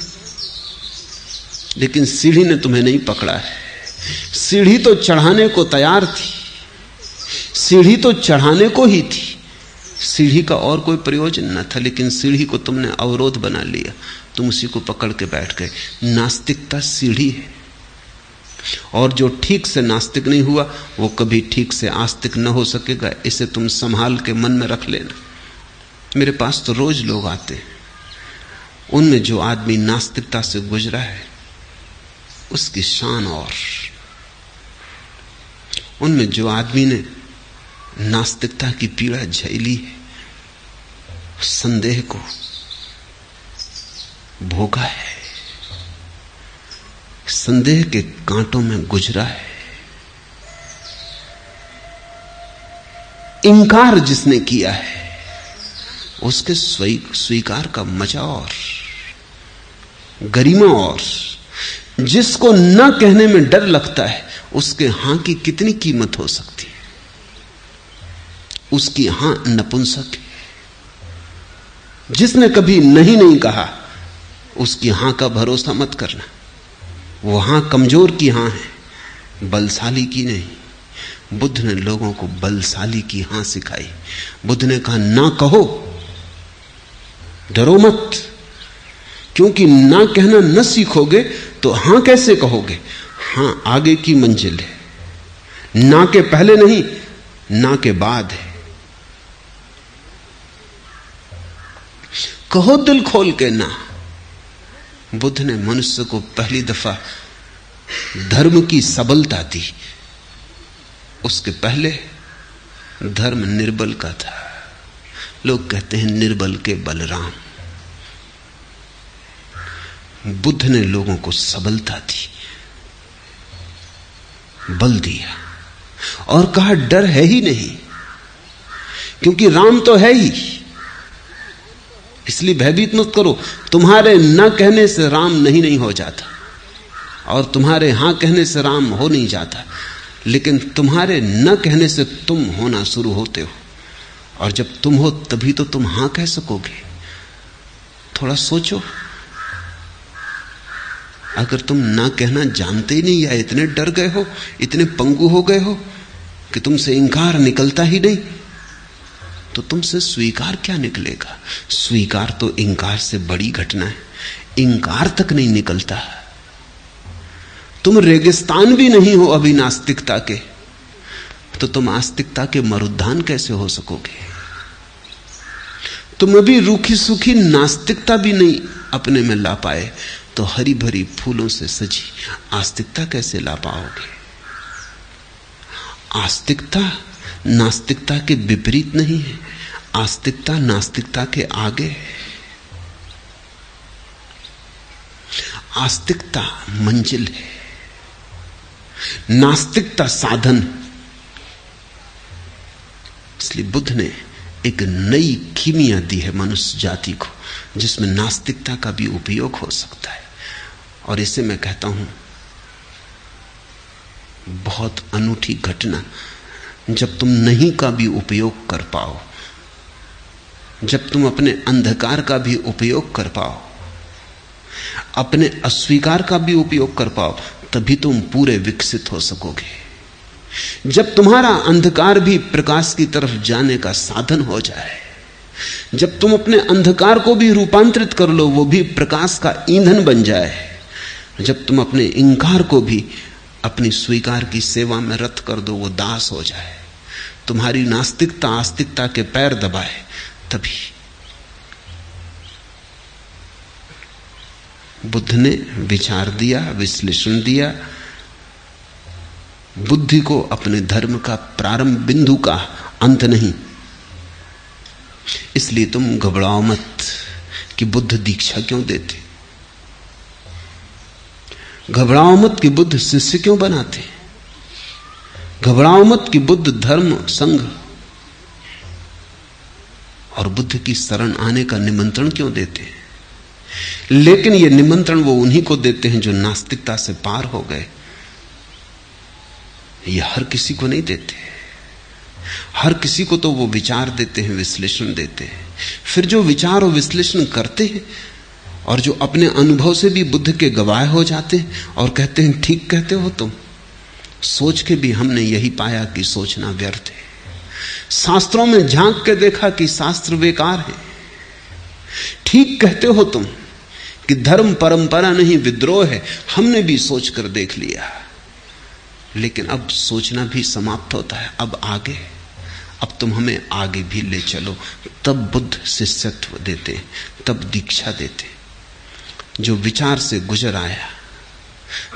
लेकिन सीढ़ी ने तुम्हें नहीं पकड़ा है। सीढ़ी तो चढ़ाने को तैयार थी, सीढ़ी तो चढ़ाने को ही थी, सीढ़ी का और कोई प्रयोजन न था, लेकिन सीढ़ी को तुमने अवरोध बना लिया, तुम उसी को पकड़ के बैठ गए। नास्तिकता सीढ़ी है, और जो ठीक से नास्तिक नहीं हुआ वो कभी ठीक से आस्तिक न हो सकेगा। इसे तुम संभाल के मन में रख लेना। मेरे पास तो रोज लोग आते हैं, उनमें जो आदमी नास्तिकता से गुजरा है उसकी शान, और उनमें जो आदमी ने नास्तिकता की पीड़ा झेली है, संदेह को भोगा है, संदेह के कांटों में गुजरा है, इंकार जिसने किया है उसके स्वीकार का मजा और गरिमा, और जिसको न कहने में डर लगता है उसके हां की कितनी कीमत हो सकती है। उसकी हां नपुंसक है। जिसने कभी नहीं कहा उसकी हां का भरोसा मत करना। वो हां कमजोर की हां है, बलशाली की नहीं। बुद्ध ने लोगों को बलशाली की हां सिखाई। बुद्ध ने कहा ना कहो, डरो मत, क्योंकि ना कहना न सीखोगे तो हां कैसे कहोगे। हां आगे की मंजिल है, ना के पहले नहीं, ना के बाद है। कहो दिल खोल के ना। बुद्ध ने मनुष्य को पहली दफा धर्म की सबलता दी। उसके पहले धर्म निर्बल का था। लोग कहते हैं निर्बल के बलराम। बुद्ध ने लोगों को सबलता दी, बल दिया, और कहा डर है ही नहीं, क्योंकि राम तो है ही, इसलिए भयभीत मत करो। तुम्हारे न कहने से राम नहीं हो जाता, और तुम्हारे हां कहने से राम हो नहीं जाता, लेकिन तुम्हारे न कहने से तुम होना शुरू होते हो, और जब तुम हो तभी तो तुम हां कह सकोगे। थोड़ा सोचो, अगर तुम ना कहना जानते ही नहीं, या इतने डर गए हो, इतने पंगु हो गए हो कि तुमसे इंकार निकलता ही नहीं, तो तुमसे स्वीकार क्या निकलेगा। स्वीकार तो इंकार से बड़ी घटना है। इंकार तक नहीं निकलता। तुम रेगिस्तान भी नहीं हो अभी नास्तिकता के, तो तुम आस्तिकता के मरुद्यान कैसे हो सकोगे। तुम अभी रूखी सूखी नास्तिकता भी नहीं अपने में ला पाए, तो हरी भरी फूलों से सजी आस्तिकता कैसे ला पाओगे। आस्तिकता नास्तिकता के विपरीत नहीं है, आस्तिकता नास्तिकता के आगे है। आस्तिकता मंजिल है, नास्तिकता साधन। इसलिए बुद्ध ने एक नई कीमिया दी है मनुष्य जाति को, जिसमें नास्तिकता का भी उपयोग हो सकता है। और इसे मैं कहता हूं बहुत अनूठी घटना, जब तुम नहीं का भी उपयोग कर पाओ, जब तुम अपने अंधकार का भी उपयोग कर पाओ, अपने अस्वीकार का भी उपयोग कर पाओ, तभी तुम पूरे विकसित हो सकोगे। जब तुम्हारा अंधकार भी प्रकाश की तरफ जाने का साधन हो जाए, जब तुम अपने अंधकार को भी रूपांतरित कर लो, वो भी प्रकाश का ईंधन बन जाए, जब तुम अपने इंकार को भी अपनी स्वीकार की सेवा में रत कर दो, वो दास हो जाए, तुम्हारी नास्तिकता आस्तिकता के पैर दबाए, तभी। बुद्ध ने विचार दिया, विश्लेषण दिया। बुद्धि को अपने धर्म का प्रारंभ बिंदु का, अंत नहीं। इसलिए तुम घबराओ मत कि बुद्ध दीक्षा क्यों देते, घबराओ मत कि बुद्ध शिष्य क्यों बनाते, घबराओ मत कि बुद्ध धर्म संघ और बुद्ध की शरण आने का निमंत्रण क्यों देते हैं। लेकिन यह निमंत्रण वो उन्हीं को देते हैं जो नास्तिकता से पार हो गए। ये हर किसी को नहीं देते। हर किसी को तो वो विचार देते हैं, विश्लेषण देते हैं। फिर जो विचार और विश्लेषण करते हैं और जो अपने अनुभव से भी बुद्ध के गवाह हो जाते हैं और कहते हैं ठीक कहते हो तुम, सोच के भी हमने यही पाया कि सोचना व्यर्थ है। शास्त्रों में झांक के देखा कि शास्त्र बेकार है। ठीक कहते हो तुम कि धर्म परंपरा नहीं विद्रोह है, हमने भी सोच कर देख लिया, लेकिन अब सोचना भी समाप्त होता है। अब आगे, अब तुम हमें आगे भी ले चलो। तब बुद्ध शिष्यत्व देते, तब दीक्षा देते। जो विचार से गुजर आया,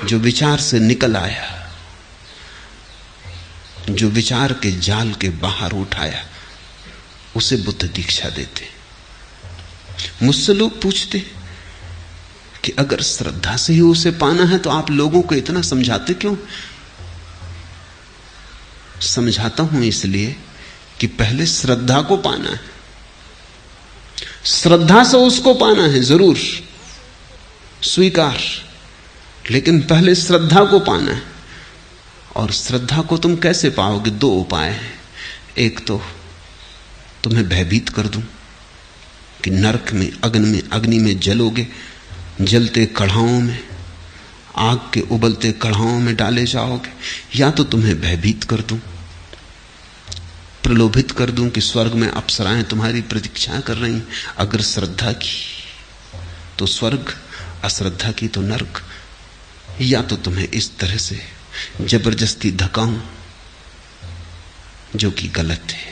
जो विचार से निकल आया, जो विचार के जाल के बाहर उठाया, उसे बुद्ध दीक्षा देते। मुझसे लोग पूछते कि अगर श्रद्धा से ही उसे पाना है तो आप लोगों को इतना समझाते क्यों? समझाता हूं इसलिए कि पहले श्रद्धा को पाना है। श्रद्धा से उसको पाना है, जरूर स्वीकार, लेकिन पहले श्रद्धा को पाना है। और श्रद्धा को तुम कैसे पाओगे? दो उपाय हैं। एक तो तुम्हें भयभीत कर दूं कि नरक में, अग्नि में जलोगे, जलते कढ़ाओं में, आग के उबलते कढ़ाओं में डाले जाओगे, या तो तुम्हें भयभीत कर दूं, प्रलोभित कर दूं कि स्वर्ग में अप्सराएं तुम्हारी प्रतीक्षा कर रही हैं। अगर श्रद्धा की तो स्वर्ग, अश्रद्धा की तो नरक। या तो तुम्हें इस तरह से जबरदस्ती धकाऊं, जो कि गलत है,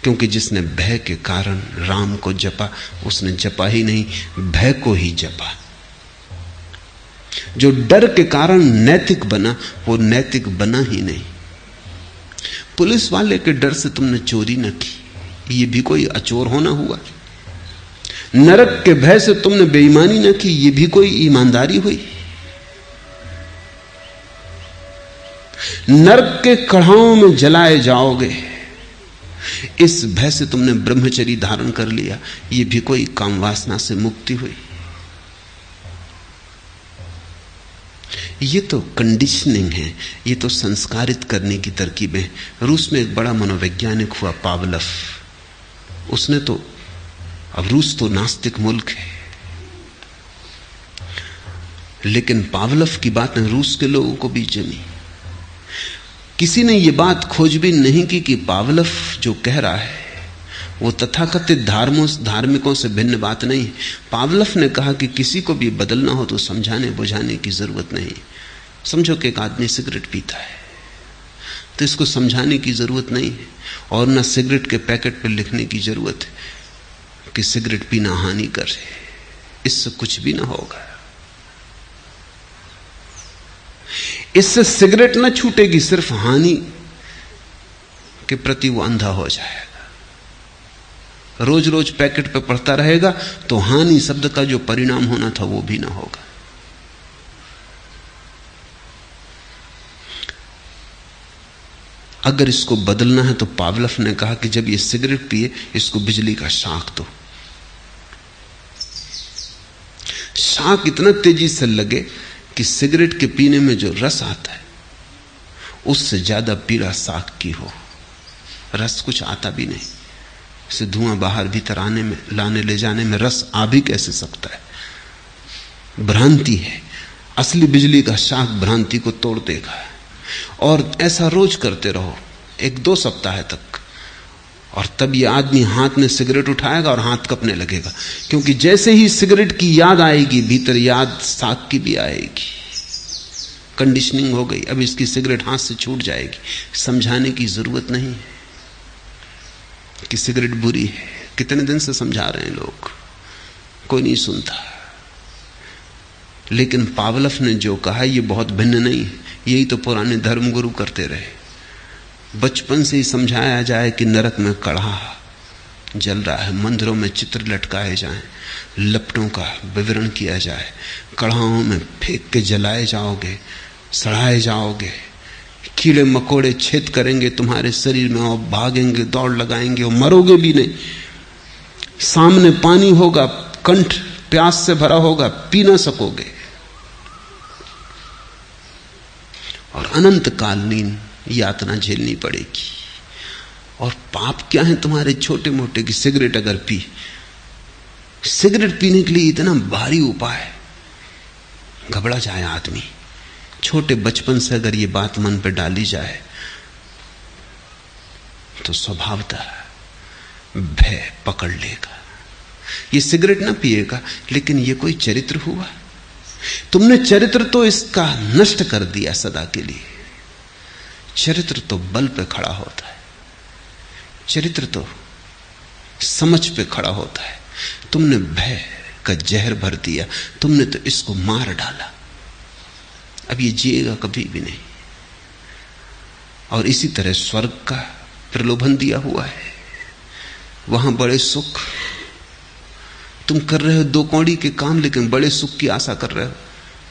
क्योंकि जिसने भय के कारण राम को जपा, उसने जपा ही नहीं, भय को ही जपा। जो डर के कारण नैतिक बना, वो नैतिक बना ही नहीं। पुलिस वाले के डर से तुमने चोरी न की, ये भी कोई अचोर होना हुआ। नरक के भय से तुमने बेईमानी न की, ये भी कोई ईमानदारी हुई। नरक के कढ़ाओं में जलाए जाओगे, इस भय से तुमने ब्रह्मचर्य धारण कर लिया, ये भी कोई काम वासना से मुक्ति हुई। ये तो कंडीशनिंग है, ये तो संस्कारित करने की तरकीबें। रूस में एक बड़ा मनोवैज्ञानिक हुआ पावलव, उसने तो, अब रूस तो नास्तिक मुल्क है, लेकिन पावलव की बातें रूस के लोगों को भी जमी। किसी ने यह बात खोजबीन नहीं की कि पावलव जो कह रहा है वो तथाकथित धार्मिकों से भिन्न बात नहीं। पावलव ने कहा कि किसी को भी बदलना हो तो समझाने बुझाने की जरूरत नहीं। समझो कि एक आदमी सिगरेट पीता है तो इसको समझाने की जरूरत नहीं है, और ना सिगरेट के पैकेट पर लिखने की जरूरत है कि सिगरेट पीना हानिकर है, इससे कुछ भी ना होगा। इससे सिगरेट न छूटेगी, सिर्फ हानि के प्रति वो अंधा हो जाएगा। रोज रोज पैकेट पे पढ़ता रहेगा तो हानि शब्द का जो परिणाम होना था वो भी ना होगा। अगर इसको बदलना है तो पावलव ने कहा कि जब ये सिगरेट पिए, इसको बिजली का शाक दो। शाक इतना तेजी से लगे कि सिगरेट के पीने में जो रस आता है उससे ज्यादा पीड़ा शाक की हो। रस कुछ आता भी नहीं, इसे धुआं बाहर भीतर आने में, लाने ले जाने में रस आ भी कैसे सकता है? भ्रांति है। असली बिजली का शाक भ्रांति को तोड़ देगा। और ऐसा रोज करते रहो 1-2 सप्ताह तक, और तब ये आदमी हाथ में सिगरेट उठाएगा और हाथ कपने लगेगा, क्योंकि जैसे ही सिगरेट की याद आएगी भीतर याद शाक की भी आएगी। कंडीशनिंग हो गई, अब इसकी सिगरेट हाथ से छूट जाएगी। समझाने की जरूरत नहीं है कि सिगरेट बुरी है। कितने दिन से समझा रहे हैं लोग, कोई नहीं सुनता। लेकिन पावलव ने जो कहा ये बहुत भिन्न नहीं है, यही तो पुराने धर्मगुरु करते रहे। बचपन से ही समझाया जाए कि नरक में कढ़ा जल रहा है, मंदिरों में चित्र लटकाए जाएं, लपटों का विवरण किया जाए, कढ़ाओं में फेंक के जलाए जाओगे, सड़ाए जाओगे, कीड़े मकोड़े छेद करेंगे तुम्हारे शरीर में और भागेंगे, दौड़ लगाएंगे और मरोगे भी नहीं। सामने पानी होगा, कंठ प्यास से भरा होगा, पी ना सकोगे, और अनंत कालीन यातना झेलनी पड़ेगी। और पाप क्या है तुम्हारे छोटे मोटे की सिगरेट अगर पी, सिगरेट पीने के लिए इतना भारी उपाय, घबरा जाए आदमी, छोटे बचपन से अगर ये बात मन पे डाली जाए तो स्वभावतः भय पकड़ लेगा। ये सिगरेट ना पिएगा, लेकिन ये कोई चरित्र हुआ? तुमने चरित्र तो इसका नष्ट कर दिया सदा के लिए। चरित्र तो बल पे खड़ा होता है, चरित्र तो समझ पे खड़ा होता है। तुमने भय का जहर भर दिया, तुमने तो इसको मार डाला। अब ये जिएगा कभी भी नहीं। और इसी तरह स्वर्ग का प्रलोभन दिया हुआ है, वहां बड़े सुख। तुम कर रहे हो 2 कौड़ी के काम, लेकिन बड़े सुख की आशा कर रहे हो।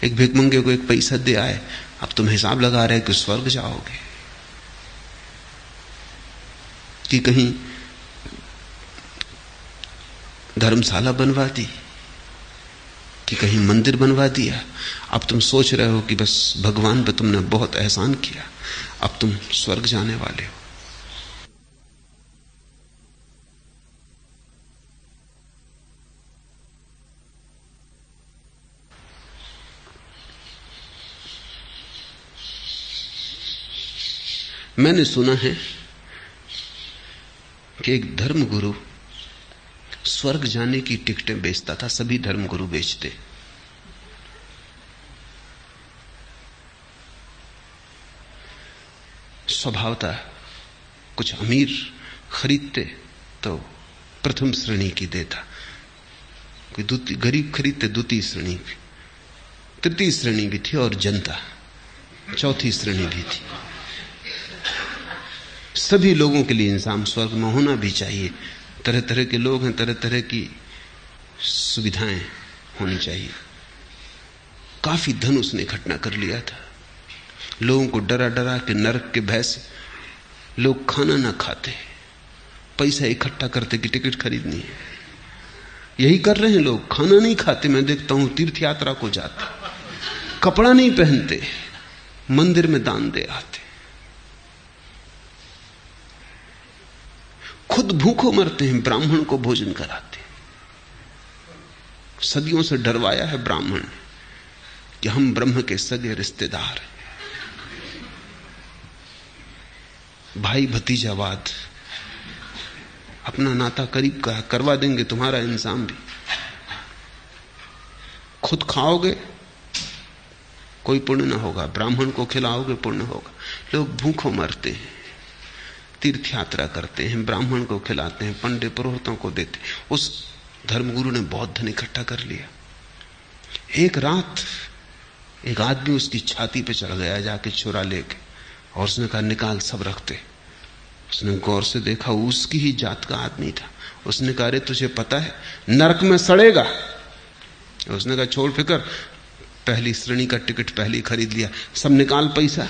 एक भिखमंगे को 1 पैसा दे आए, अब तुम हिसाब लगा रहे हो कि स्वर्ग जाओगे, कि कहीं धर्मशाला बनवा दी, कि कहीं मंदिर बनवा दिया। अब तुम सोच रहे हो कि बस भगवान पे तुमने बहुत एहसान किया, अब तुम स्वर्ग जाने वाले हो। मैंने सुना है कि एक धर्मगुरु स्वर्ग जाने की टिकटें बेचता था। सभी धर्मगुरु बेचते। स्वभावतः कुछ अमीर खरीदते तो प्रथम श्रेणी की देता, कोई गरीब खरीदते 2य श्रेणी की, 3य श्रेणी भी थी, और जनता 4थी श्रेणी भी थी। सभी लोगों के लिए इंसान स्वर्ग में होना भी चाहिए। तरह तरह के लोग हैं, तरह तरह की सुविधाएं होनी चाहिए। काफी धन उसने इकट्ठा कर लिया था। लोगों को डरा डरा के नरक के भय से लोग खाना ना खाते, पैसा इकट्ठा करते कि टिकट खरीदनी है। यही कर रहे हैं लोग, खाना नहीं खाते। मैं देखता हूं तीर्थ यात्रा को जाते, कपड़ा नहीं पहनते, मंदिर में दान दे आते, खुद भूखों मरते हैं, ब्राह्मण को भोजन कराते। सदियों से डरवाया है ब्राह्मण ने कि हम ब्रह्म के सगे रिश्तेदार हैं। भाई भतीजावाद, अपना नाता करीब का करवा देंगे तुम्हारा इंसान भी। खुद खाओगे कोई पुण्य ना होगा, ब्राह्मण को खिलाओगे पुण्य होगा। लोग भूखों मरते हैं, तीर्थ यात्रा करते हैं, ब्राह्मण को खिलाते हैं, पंडित पुरोहितों को देते। उस धर्मगुरु ने बहुत धन इकट्ठा कर लिया। एक रात एक आदमी उसकी छाती पे चढ़ गया जाके चुरा लेके, और उसने कहा निकाल, सब रखते। उसने गौर से देखा, उसकी ही जात का आदमी था। उसने कहा अरे तुझे पता है नरक में सड़ेगा। उसने कहा छोड़ फिकर, पहली श्रेणी का टिकट पहले ही खरीद लिया, सब निकाल पैसा,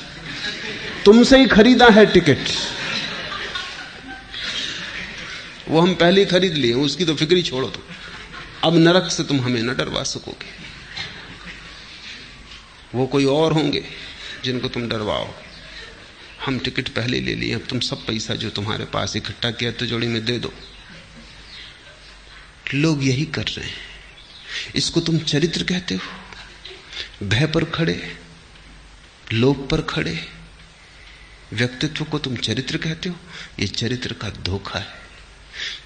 तुमसे ही खरीदा है टिकट, वो हम पहले ही खरीद लिए, उसकी तो फिक्र ही छोड़ो तुम। अब नरक से तुम हमें न डरवा सकोगे, वो कोई और होंगे जिनको तुम डरवाओगे। हम टिकट पहले ले लिए, अब तुम सब पैसा जो तुम्हारे पास इकट्ठा किया तिजोरी में दे दो। लोग यही कर रहे हैं। इसको तुम चरित्र कहते हो? भय पर खड़े, लोभ पर खड़े व्यक्तित्व को तुम चरित्र कहते हो? यह चरित्र का धोखा है।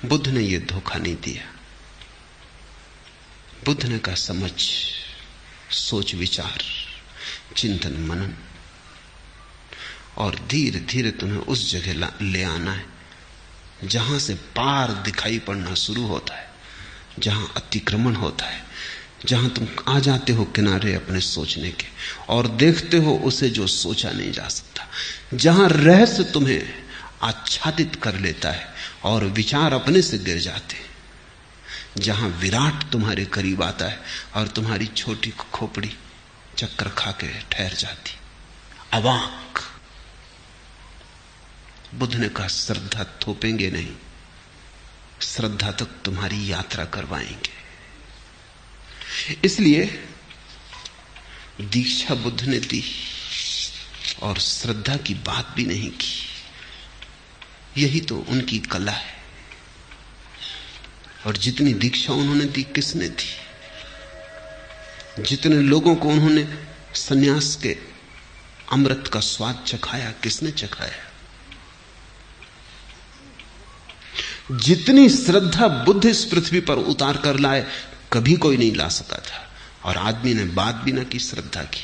बुद्ध ने यह धोखा नहीं दिया। बुद्ध ने कहा समझ, सोच विचार, चिंतन मनन, और धीरे धीरे तुम्हें उस जगह ले आना है जहां से पार दिखाई पड़ना शुरू होता है, जहां अतिक्रमण होता है, जहां तुम आ जाते हो किनारे अपने सोचने के और देखते हो उसे जो सोचा नहीं जा सकता, जहां रहस्य तुम्हें आच्छादित कर लेता है और विचार अपने से गिर जाते, जहां विराट तुम्हारे करीब आता है और तुम्हारी छोटी खोपड़ी चक्कर खा के ठहर जाती, अवाक। बुद्ध ने कहा श्रद्धा थोपेंगे नहीं, श्रद्धा तक तुम्हारी यात्रा करवाएंगे। इसलिए दीक्षा बुद्ध ने दी और श्रद्धा की बात भी नहीं की। यही तो उनकी कला है। और जितनी दीक्षा उन्होंने दी किसने दी? जितने लोगों को उन्होंने सन्यास के अमृत का स्वाद चखाया? किसने चखाया? जितनी श्रद्धा बुद्ध इस पृथ्वी पर उतार कर लाए कभी कोई नहीं ला सका था। और आदमी ने बात भी ना की श्रद्धा की।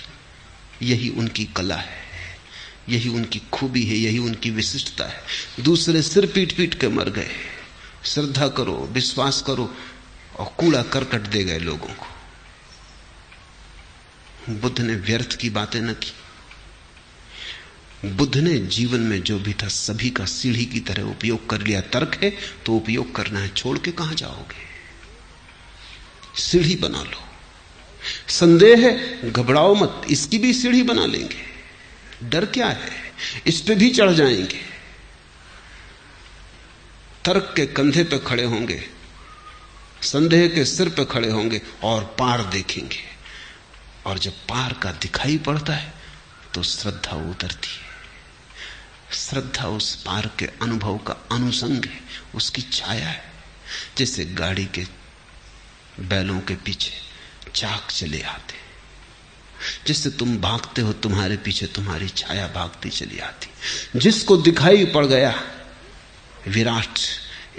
यही उनकी कला है, यही उनकी खूबी है, यही उनकी विशिष्टता है। दूसरे सिर पीट पीट के मर गए, श्रद्धा करो, विश्वास करो, और कूड़ा करकट दे गए लोगों को। बुद्ध ने व्यर्थ की बातें न की। बुद्ध ने जीवन में जो भी था सभी का सीढ़ी की तरह उपयोग कर लिया। तर्क है तो उपयोग करना है, छोड़ के कहां जाओगे? सीढ़ी बना लो। संदेह है, घबराओ मत, इसकी भी सीढ़ी बना लेंगे। डर क्या है, इस पे भी चढ़ जाएंगे। तर्क के कंधे पे खड़े होंगे, संदेह के सिर पे खड़े होंगे और पार देखेंगे। और जब पार का दिखाई पड़ता है तो श्रद्धा उतरती है। श्रद्धा उस पार के अनुभव का अनुसंग है, उसकी छाया है। जैसे गाड़ी के बैलों के पीछे चाक चले आते, जिससे तुम भागते हो, तुम्हारे पीछे तुम्हारी छाया भागती चली आती। जिसको दिखाई पड़ गया विराट,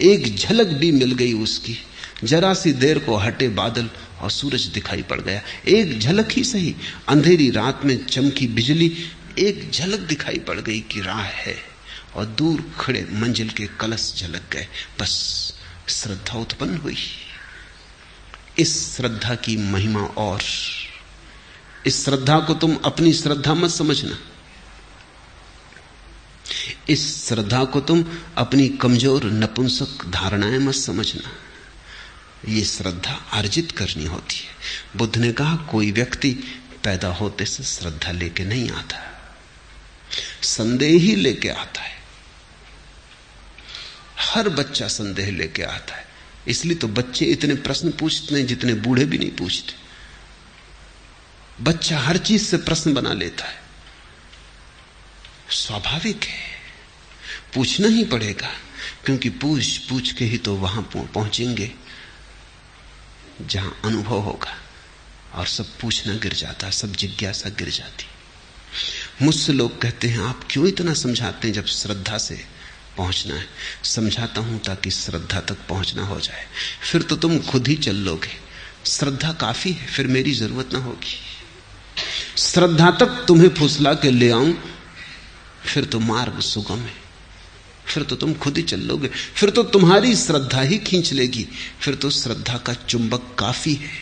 एक झलक भी मिल गई उसकी, जरा सी देर को हटे बादल और सूरज दिखाई पड़ गया। एक झलक ही सही, अंधेरी रात में चमकी बिजली, एक झलक दिखाई पड़ गई कि राह है, और दूर खड़े मंजिल के कलश झलक गए। बस श्रद्धा उत्पन्न हुई। इस श्रद्धा की महिमा, और इस श्रद्धा को तुम अपनी श्रद्धा मत समझना, इस श्रद्धा को तुम अपनी कमजोर नपुंसक धारणाएं मत समझना। ये श्रद्धा अर्जित करनी होती है। बुद्ध ने कहा कोई व्यक्ति पैदा होते से श्रद्धा लेके नहीं आता, संदेह ही लेके आता है। हर बच्चा संदेह लेके आता है। इसलिए तो बच्चे इतने प्रश्न पूछते हैं जितने बूढ़े भी नहीं पूछते। बच्चा हर चीज से प्रश्न बना लेता है, स्वाभाविक है, पूछना ही पड़ेगा, क्योंकि पूछ पूछ के ही तो वहां पहुंचेंगे जहां अनुभव होगा। और सब पूछना गिर जाता, सब जिज्ञासा गिर जाती। मुझसे लोग कहते हैं आप क्यों इतना समझाते हैं जब श्रद्धा से पहुंचना है? समझाता हूं ताकि श्रद्धा तक पहुंचना हो जाए। फिर तो तुम खुद ही चल लोगे, श्रद्धा काफी है, फिर मेरी जरूरत ना होगी। श्रद्धा तक तुम्हें फुसला के ले आऊं, फिर तो मार्ग सुगम है, फिर तो तुम खुद ही चल लोगे, फिर तो तुम्हारी श्रद्धा ही खींच लेगी, फिर तो श्रद्धा का चुंबक काफी है।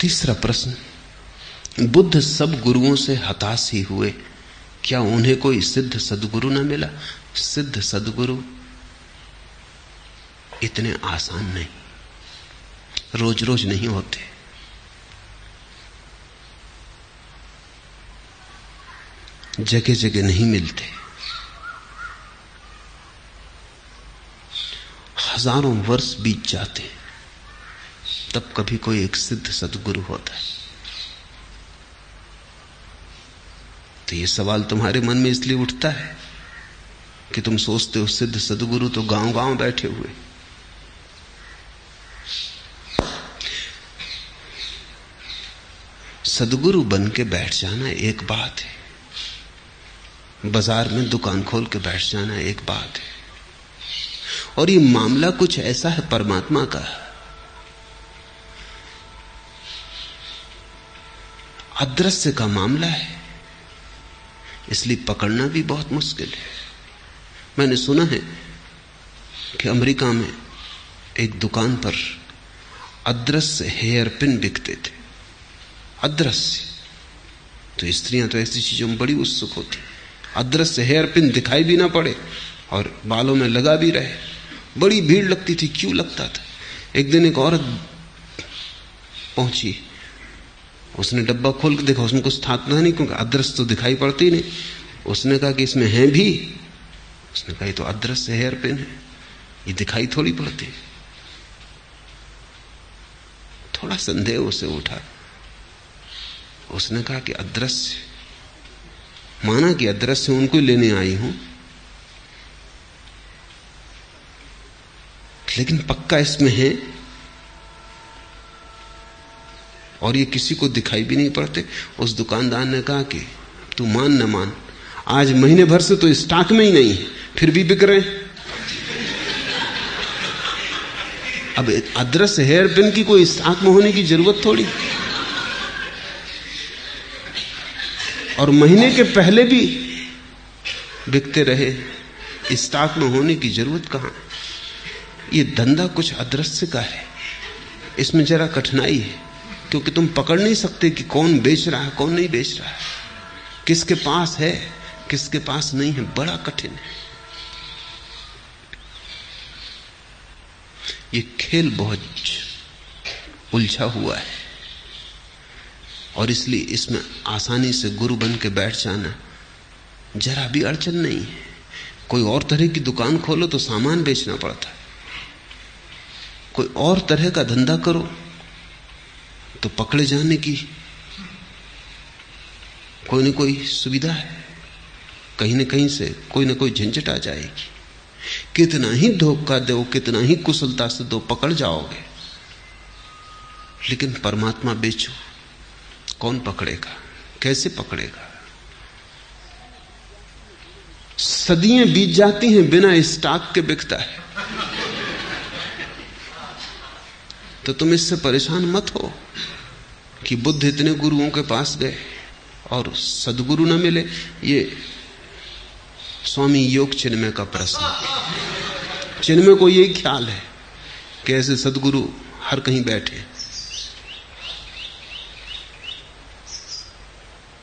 तीसरा प्रश्न, बुद्ध सब गुरुओं से हताश ही हुए, क्या उन्हें कोई सिद्ध सदगुरु न मिला? सिद्ध सदगुरु इतने आसान नहीं, रोज रोज नहीं होते। जगह जगह नहीं मिलते। हजारों वर्ष बीत जाते तब कभी कोई एक सिद्ध सदगुरु होता है। तो ये सवाल तुम्हारे मन में इसलिए उठता है कि तुम सोचते हो सिद्ध सदगुरु तो गांव गांव बैठे हुए। सदगुरु बन के बैठ जाना एक बात है, बाजार में दुकान खोल के बैठ जाना एक बात है, और ये मामला कुछ ऐसा है परमात्मा का, अदृश्य का मामला है, इसलिए पकड़ना भी बहुत मुश्किल है। मैंने सुना है कि अमेरिका में एक दुकान पर अदृश्य हेयर पिन बिकते थे। अदृश्य, तो स्त्रियां तो ऐसी चीजों में बड़ी उत्सुक होती। अदृश्य हेयर पिन दिखाई भी ना पड़े और बालों में लगा भी रहे, बड़ी भीड़ लगती थी। क्यों लगता था? एक दिन एक औरत पहुंची, उसने डब्बा खोल के देखा, उसमें कुछ था नहीं, क्योंकि अदृश्य तो दिखाई पड़ती नहीं। उसने कहा कि इसमें है भी? उसने कहा ये तो अदृश्य हेयर पिन है, ये दिखाई थोड़ी पड़ती। थोड़ा संदेह उसे उठा। उसने कहा कि अदृश्य, माना कि अदृश्य उनको लेने आई हूं, लेकिन पक्का इसमें है, और ये किसी को दिखाई भी नहीं पड़ते। उस दुकानदार ने कहा कि तू मान न मान, आज महीने भर से तो स्टॉक में ही नहीं है, फिर भी बिक रहे हैं। अब अदरस हेयर पिन की कोई स्टॉक में होने की जरूरत थोड़ी, और महीने के पहले भी बिकते रहे, स्टॉक में होने की जरूरत कहां। ये धंधा कुछ अदृश्य का है, इसमें जरा कठिनाई है, क्योंकि तुम पकड़ नहीं सकते कि कौन बेच रहा है कौन नहीं बेच रहा है, किसके पास है किसके पास नहीं है, बड़ा कठिन है। ये खेल बहुत उलझा हुआ है, और इसलिए इसमें आसानी से गुरु बन के बैठ जाना जरा भी अड़चन नहीं है। कोई और तरह की दुकान खोलो तो सामान बेचना पड़ता है, कोई और तरह का धंधा करो तो पकड़े जाने की कोई न कोई सुविधा है, कहीं न कहीं से कोई न कोई झंझट आ जाएगी। कितना ही धोखा दो, कितना ही कुशलता से दो, पकड़ जाओगे। लेकिन परमात्मा बेचो, कौन पकड़ेगा, कैसे पकड़ेगा? सदियां बीत जाती हैं, बिना स्टॉक के बिकता है। तो तुम इससे परेशान मत हो कि बुद्ध इतने गुरुओं के पास गए और सदगुरु न मिले। ये स्वामी योग चिन्मय का प्रश्न। चिन्मय को यही ख्याल है कि ऐसे सदगुरु हर कहीं बैठे,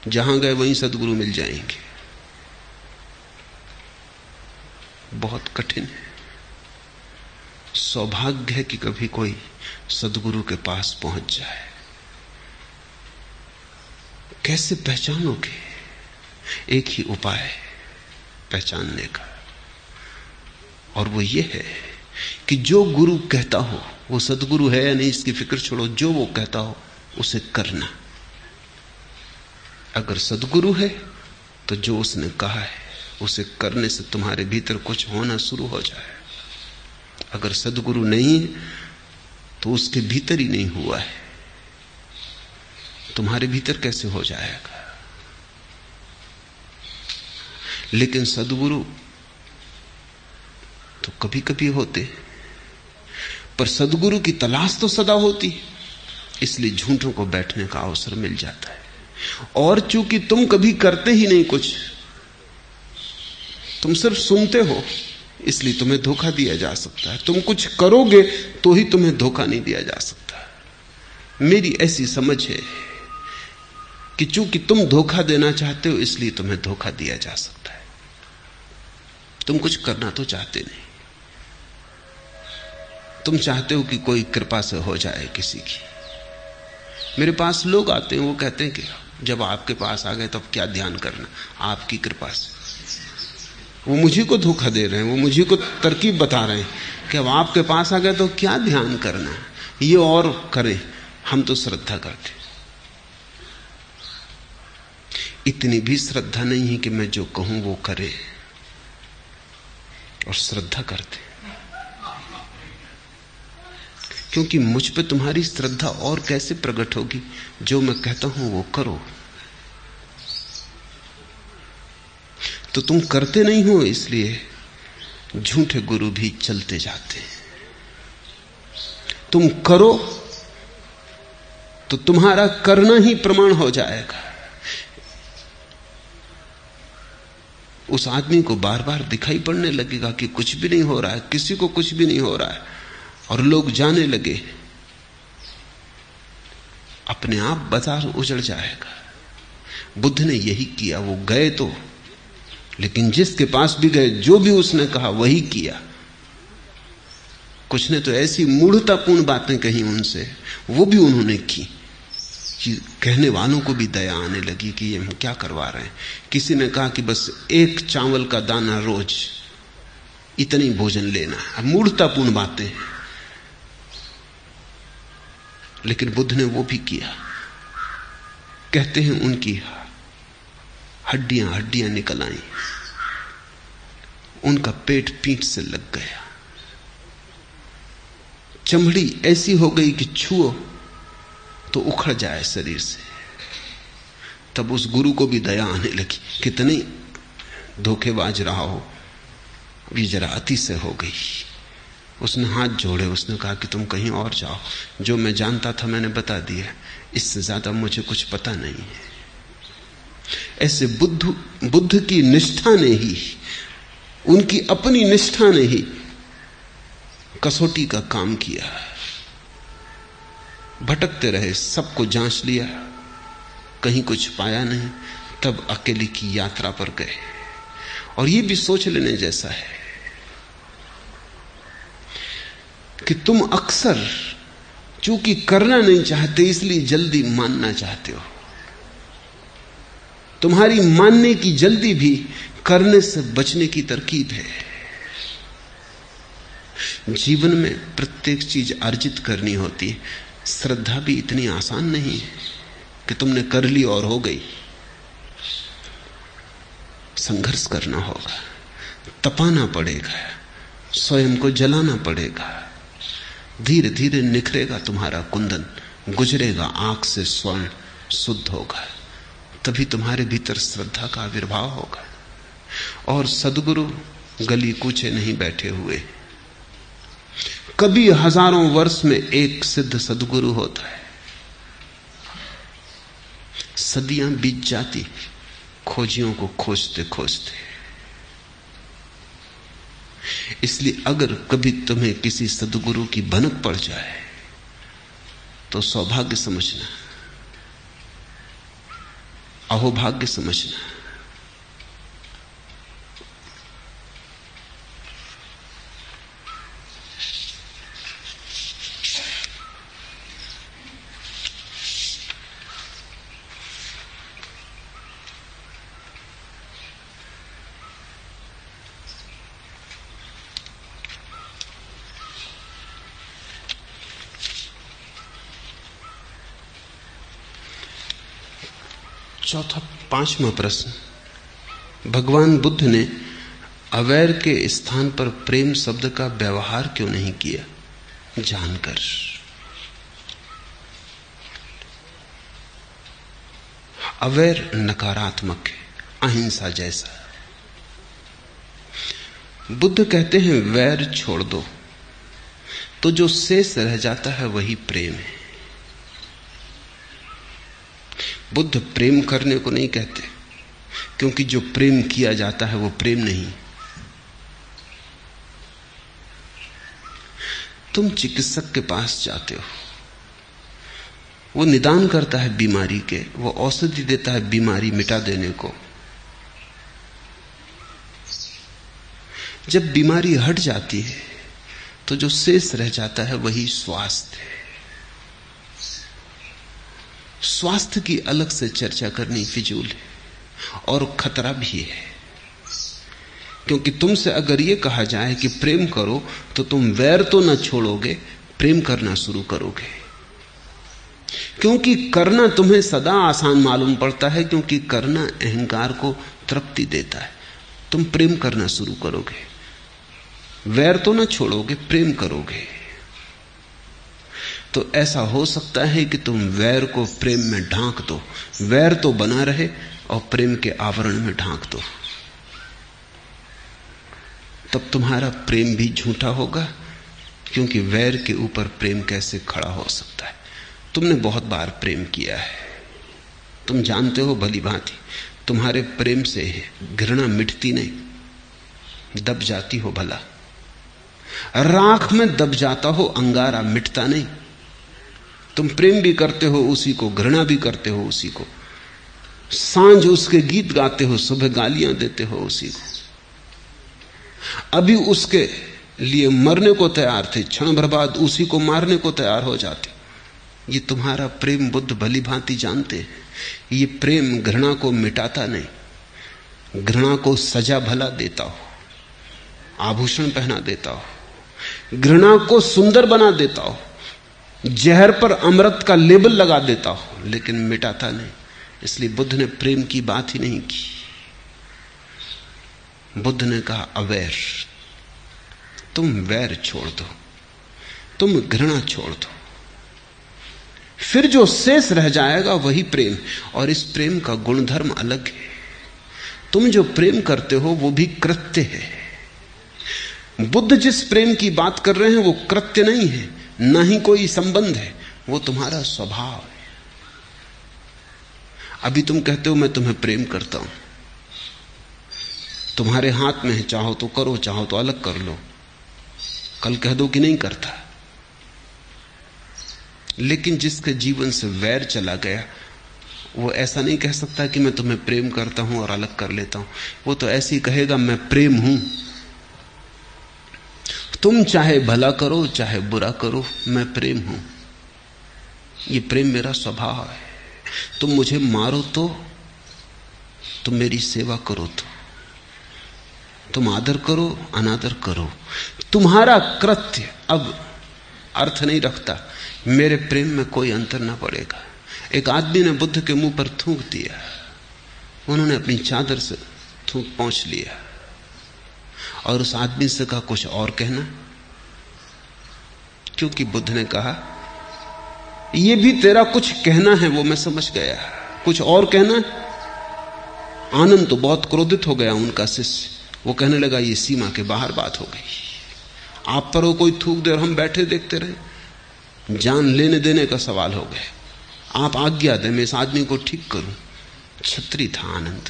जहां गए वहीं सदगुरु मिल जाएंगे। बहुत कठिन है। सौभाग्य है कि कभी कोई सदगुरु के पास पहुंच जाए। कैसे पहचानोगे? एक ही उपाय है पहचानने का, और वो ये है कि जो गुरु कहता हो, वो सदगुरु है या नहीं इसकी फिक्र छोड़ो, जो वो कहता हो उसे करना। अगर सदगुरु है तो जो उसने कहा है उसे करने से तुम्हारे भीतर कुछ होना शुरू हो जाए। अगर सदगुरु नहीं है तो उसके भीतर ही नहीं हुआ है, तुम्हारे भीतर कैसे हो जाएगा? लेकिन सदगुरु तो कभी कभी होते, पर सदगुरु की तलाश तो सदा होती, इसलिए झूठों को बैठने का अवसर मिल जाता है। और चूंकि तुम कभी करते ही नहीं कुछ, तुम सिर्फ सुनते हो, इसलिए तुम्हें धोखा दिया जा सकता है। तुम कुछ करोगे तो ही तुम्हें धोखा नहीं दिया जा सकता। मेरी ऐसी समझ है कि चूंकि तुम धोखा देना चाहते हो, इसलिए तुम्हें धोखा दिया जा सकता है। तुम कुछ करना तो चाहते नहीं, तुम चाहते हो कि कोई कृपा से हो जाए किसी की। मेरे पास लोग आते हैं, वो कहते हैं कि जब आपके पास आ गए तब क्या ध्यान करना, आपकी कृपा से। वो मुझे को धोखा दे रहे हैं, वो मुझे को तरकीब बता रहे हैं कि अब आपके पास आ गए तो क्या ध्यान करना, ये और करें, हम तो श्रद्धा करते। इतनी भी श्रद्धा नहीं है कि मैं जो कहूं वो करे, और श्रद्धा करते, क्योंकि मुझ पे तुम्हारी श्रद्धा और कैसे प्रकट होगी? जो मैं कहता हूं वो करो। तो तुम करते नहीं हो, इसलिए झूठे गुरु भी चलते जाते हैं। तुम करो तो तुम्हारा करना ही प्रमाण हो जाएगा। उस आदमी को बार बार दिखाई पड़ने लगेगा कि कुछ भी नहीं हो रहा है, किसी को कुछ भी नहीं हो रहा है, और लोग जाने लगे, अपने आप बाजार उजड़ जाएगा। बुद्ध ने यही किया। वो गए तो, लेकिन जिसके पास भी गए, जो भी उसने कहा वही किया। कुछ ने तो ऐसी मूढ़तापूर्ण बातें कही उनसे, वो भी उन्होंने की कि कहने वालों को भी दया आने लगी कि ये हम क्या करवा रहे हैं। किसी ने कहा कि बस एक चावल का दाना रोज, इतनी भोजन लेना। अब मूढ़तापूर्ण बातें, लेकिन बुद्ध ने वो भी किया। कहते हैं उनकी हड्डियां हड्डियां निकल आई, उनका पेट पीठ से लग गया। चमड़ी ऐसी हो गई कि छुओ तो उखड़ जाए शरीर से। तब उस गुरु को भी दया आने लगी, कितने धोखेबाज रहा हो, अभी जरा अति से हो गई। उसने हाथ जोड़े, उसने कहा कि तुम कहीं और जाओ, जो मैं जानता था मैंने बता दिया, इससे ज्यादा मुझे कुछ पता नहीं है। ऐसे बुद्ध की निष्ठा ने ही, उनकी अपनी निष्ठा ने ही कसौटी का काम किया। भटकते रहे, सबको जांच लिया, कहीं कुछ पाया नहीं, तब अकेले की यात्रा पर गए। और ये भी सोच लेने जैसा है कि तुम अक्सर चूंकि करना नहीं चाहते इसलिए जल्दी मानना चाहते हो। तुम्हारी मानने की जल्दी भी करने से बचने की तरकीब है। जीवन में प्रत्येक चीज अर्जित करनी होती है। श्रद्धा भी इतनी आसान नहीं है कि तुमने कर ली और हो गई। संघर्ष करना होगा, तपाना पड़ेगा, स्वयं को जलाना पड़ेगा। धीरे धीरे निखरेगा तुम्हारा कुंदन, गुजरेगा आंख से स्वर्ण, शुद्ध होगा। तभी तुम्हारे भीतर श्रद्धा का आविर्भाव होगा। और सद्गुरु गली कूचे नहीं बैठे हुए, कभी हजारों वर्ष में एक सिद्ध सद्गुरु होता है। सदियां बीत जाती खोजियों को खोजते खोजते। इसलिए अगर कभी तुम्हें किसी सद्गुरु की भनक पड़ जाए तो सौभाग्य समझना, अहोभाग्य समझना। पांचवा प्रश्न, भगवान बुद्ध ने अवैर के स्थान पर प्रेम शब्द का व्यवहार क्यों नहीं किया? जानकर। अवैर नकारात्मक है, अहिंसा जैसा। बुद्ध कहते हैं वैर छोड़ दो, तो जो शेष रह जाता है वही प्रेम है। बुद्ध प्रेम करने को नहीं कहते, क्योंकि जो प्रेम किया जाता है वो प्रेम नहीं। तुम चिकित्सक के पास जाते हो, वो निदान करता है बीमारी के, वो औषधि देता है बीमारी मिटा देने को। जब बीमारी हट जाती है तो जो शेष रह जाता है वही स्वास्थ्य है। स्वास्थ्य की अलग से चर्चा करनी फिजूल है और खतरा भी है, क्योंकि तुमसे अगर यह कहा जाए कि प्रेम करो तो तुम वैर तो न छोड़ोगे, प्रेम करना शुरू करोगे। क्योंकि करना तुम्हें सदा आसान मालूम पड़ता है, क्योंकि करना अहंकार को तृप्ति देता है। तुम प्रेम करना शुरू करोगे, वैर तो न छोड़ोगे, प्रेम करोगे। तो ऐसा हो सकता है कि तुम वैर को प्रेम में ढांक दो, वैर तो बना रहे और प्रेम के आवरण में ढांक दो। तब तुम्हारा प्रेम भी झूठा होगा, क्योंकि वैर के ऊपर प्रेम कैसे खड़ा हो सकता है? तुमने बहुत बार प्रेम किया है, तुम जानते हो भली भांति। तुम्हारे प्रेम से घृणा मिटती नहीं, दब जाती हो। भला राख में दब जाता हो, अंगारा मिटता नहीं। तुम प्रेम भी करते हो उसी को, घृणा भी करते हो उसी को, सांझ उसके गीत गाते हो, सुबह गालियां देते हो उसी को। अभी उसके लिए मरने को तैयार थे, क्षण भर बाद उसी को मारने को तैयार हो जाते। ये तुम्हारा प्रेम बुद्ध भली भांति जानते हैं। ये प्रेम घृणा को मिटाता नहीं, घृणा को सजा भला देता हो, आभूषण पहना देता हो, घृणा को सुंदर बना देता हो, जहर पर अमृत का लेबल लगा देता हो, लेकिन मिटाता नहीं। इसलिए बुद्ध ने प्रेम की बात ही नहीं की। बुद्ध ने कहा अवैर, तुम वैर छोड़ दो, तुम घृणा छोड़ दो, फिर जो शेष रह जाएगा वही प्रेम। और इस प्रेम का गुणधर्म अलग है। तुम जो प्रेम करते हो वो भी कृत्य है। बुद्ध जिस प्रेम की बात कर रहे हैं वो कृत्य नहीं है, ना ही कोई संबंध है, वो तुम्हारा स्वभाव है। अभी तुम कहते हो मैं तुम्हें प्रेम करता हूं, तुम्हारे हाथ में है, चाहो तो करो, चाहो तो अलग कर लो। कल कह दो कि नहीं करता। लेकिन जिसके जीवन से वैर चला गया वो ऐसा नहीं कह सकता कि मैं तुम्हें प्रेम करता हूं और अलग कर लेता हूं। वो तो ऐसे ही कहेगा मैं प्रेम हूं, तुम चाहे भला करो चाहे बुरा करो, मैं प्रेम हूं। ये प्रेम मेरा स्वभाव है। तुम मुझे मारो तो, तुम मेरी सेवा करो तो, तुम आदर करो अनादर करो, तुम्हारा कृत्य अब अर्थ नहीं रखता। मेरे प्रेम में कोई अंतर ना पड़ेगा। एक आदमी ने बुद्ध के मुंह पर थूक दिया, उन्होंने अपनी चादर से थूक पोंछ लिया और उस आदमी से कहा कुछ और कहना। क्योंकि बुद्ध ने कहा यह भी तेरा कुछ कहना है, वो मैं समझ गया, कुछ और कहना। आनंद तो बहुत क्रोधित हो गया उनका शिष्य। वो कहने लगा ये सीमा के बाहर बात हो गई, आप पर वो कोई थूक दे और हम बैठे देखते रहे, जान लेने देने का सवाल हो गया। आप आज्ञा दें मैं इस आदमी को ठीक करूं। छत्री था आनंद,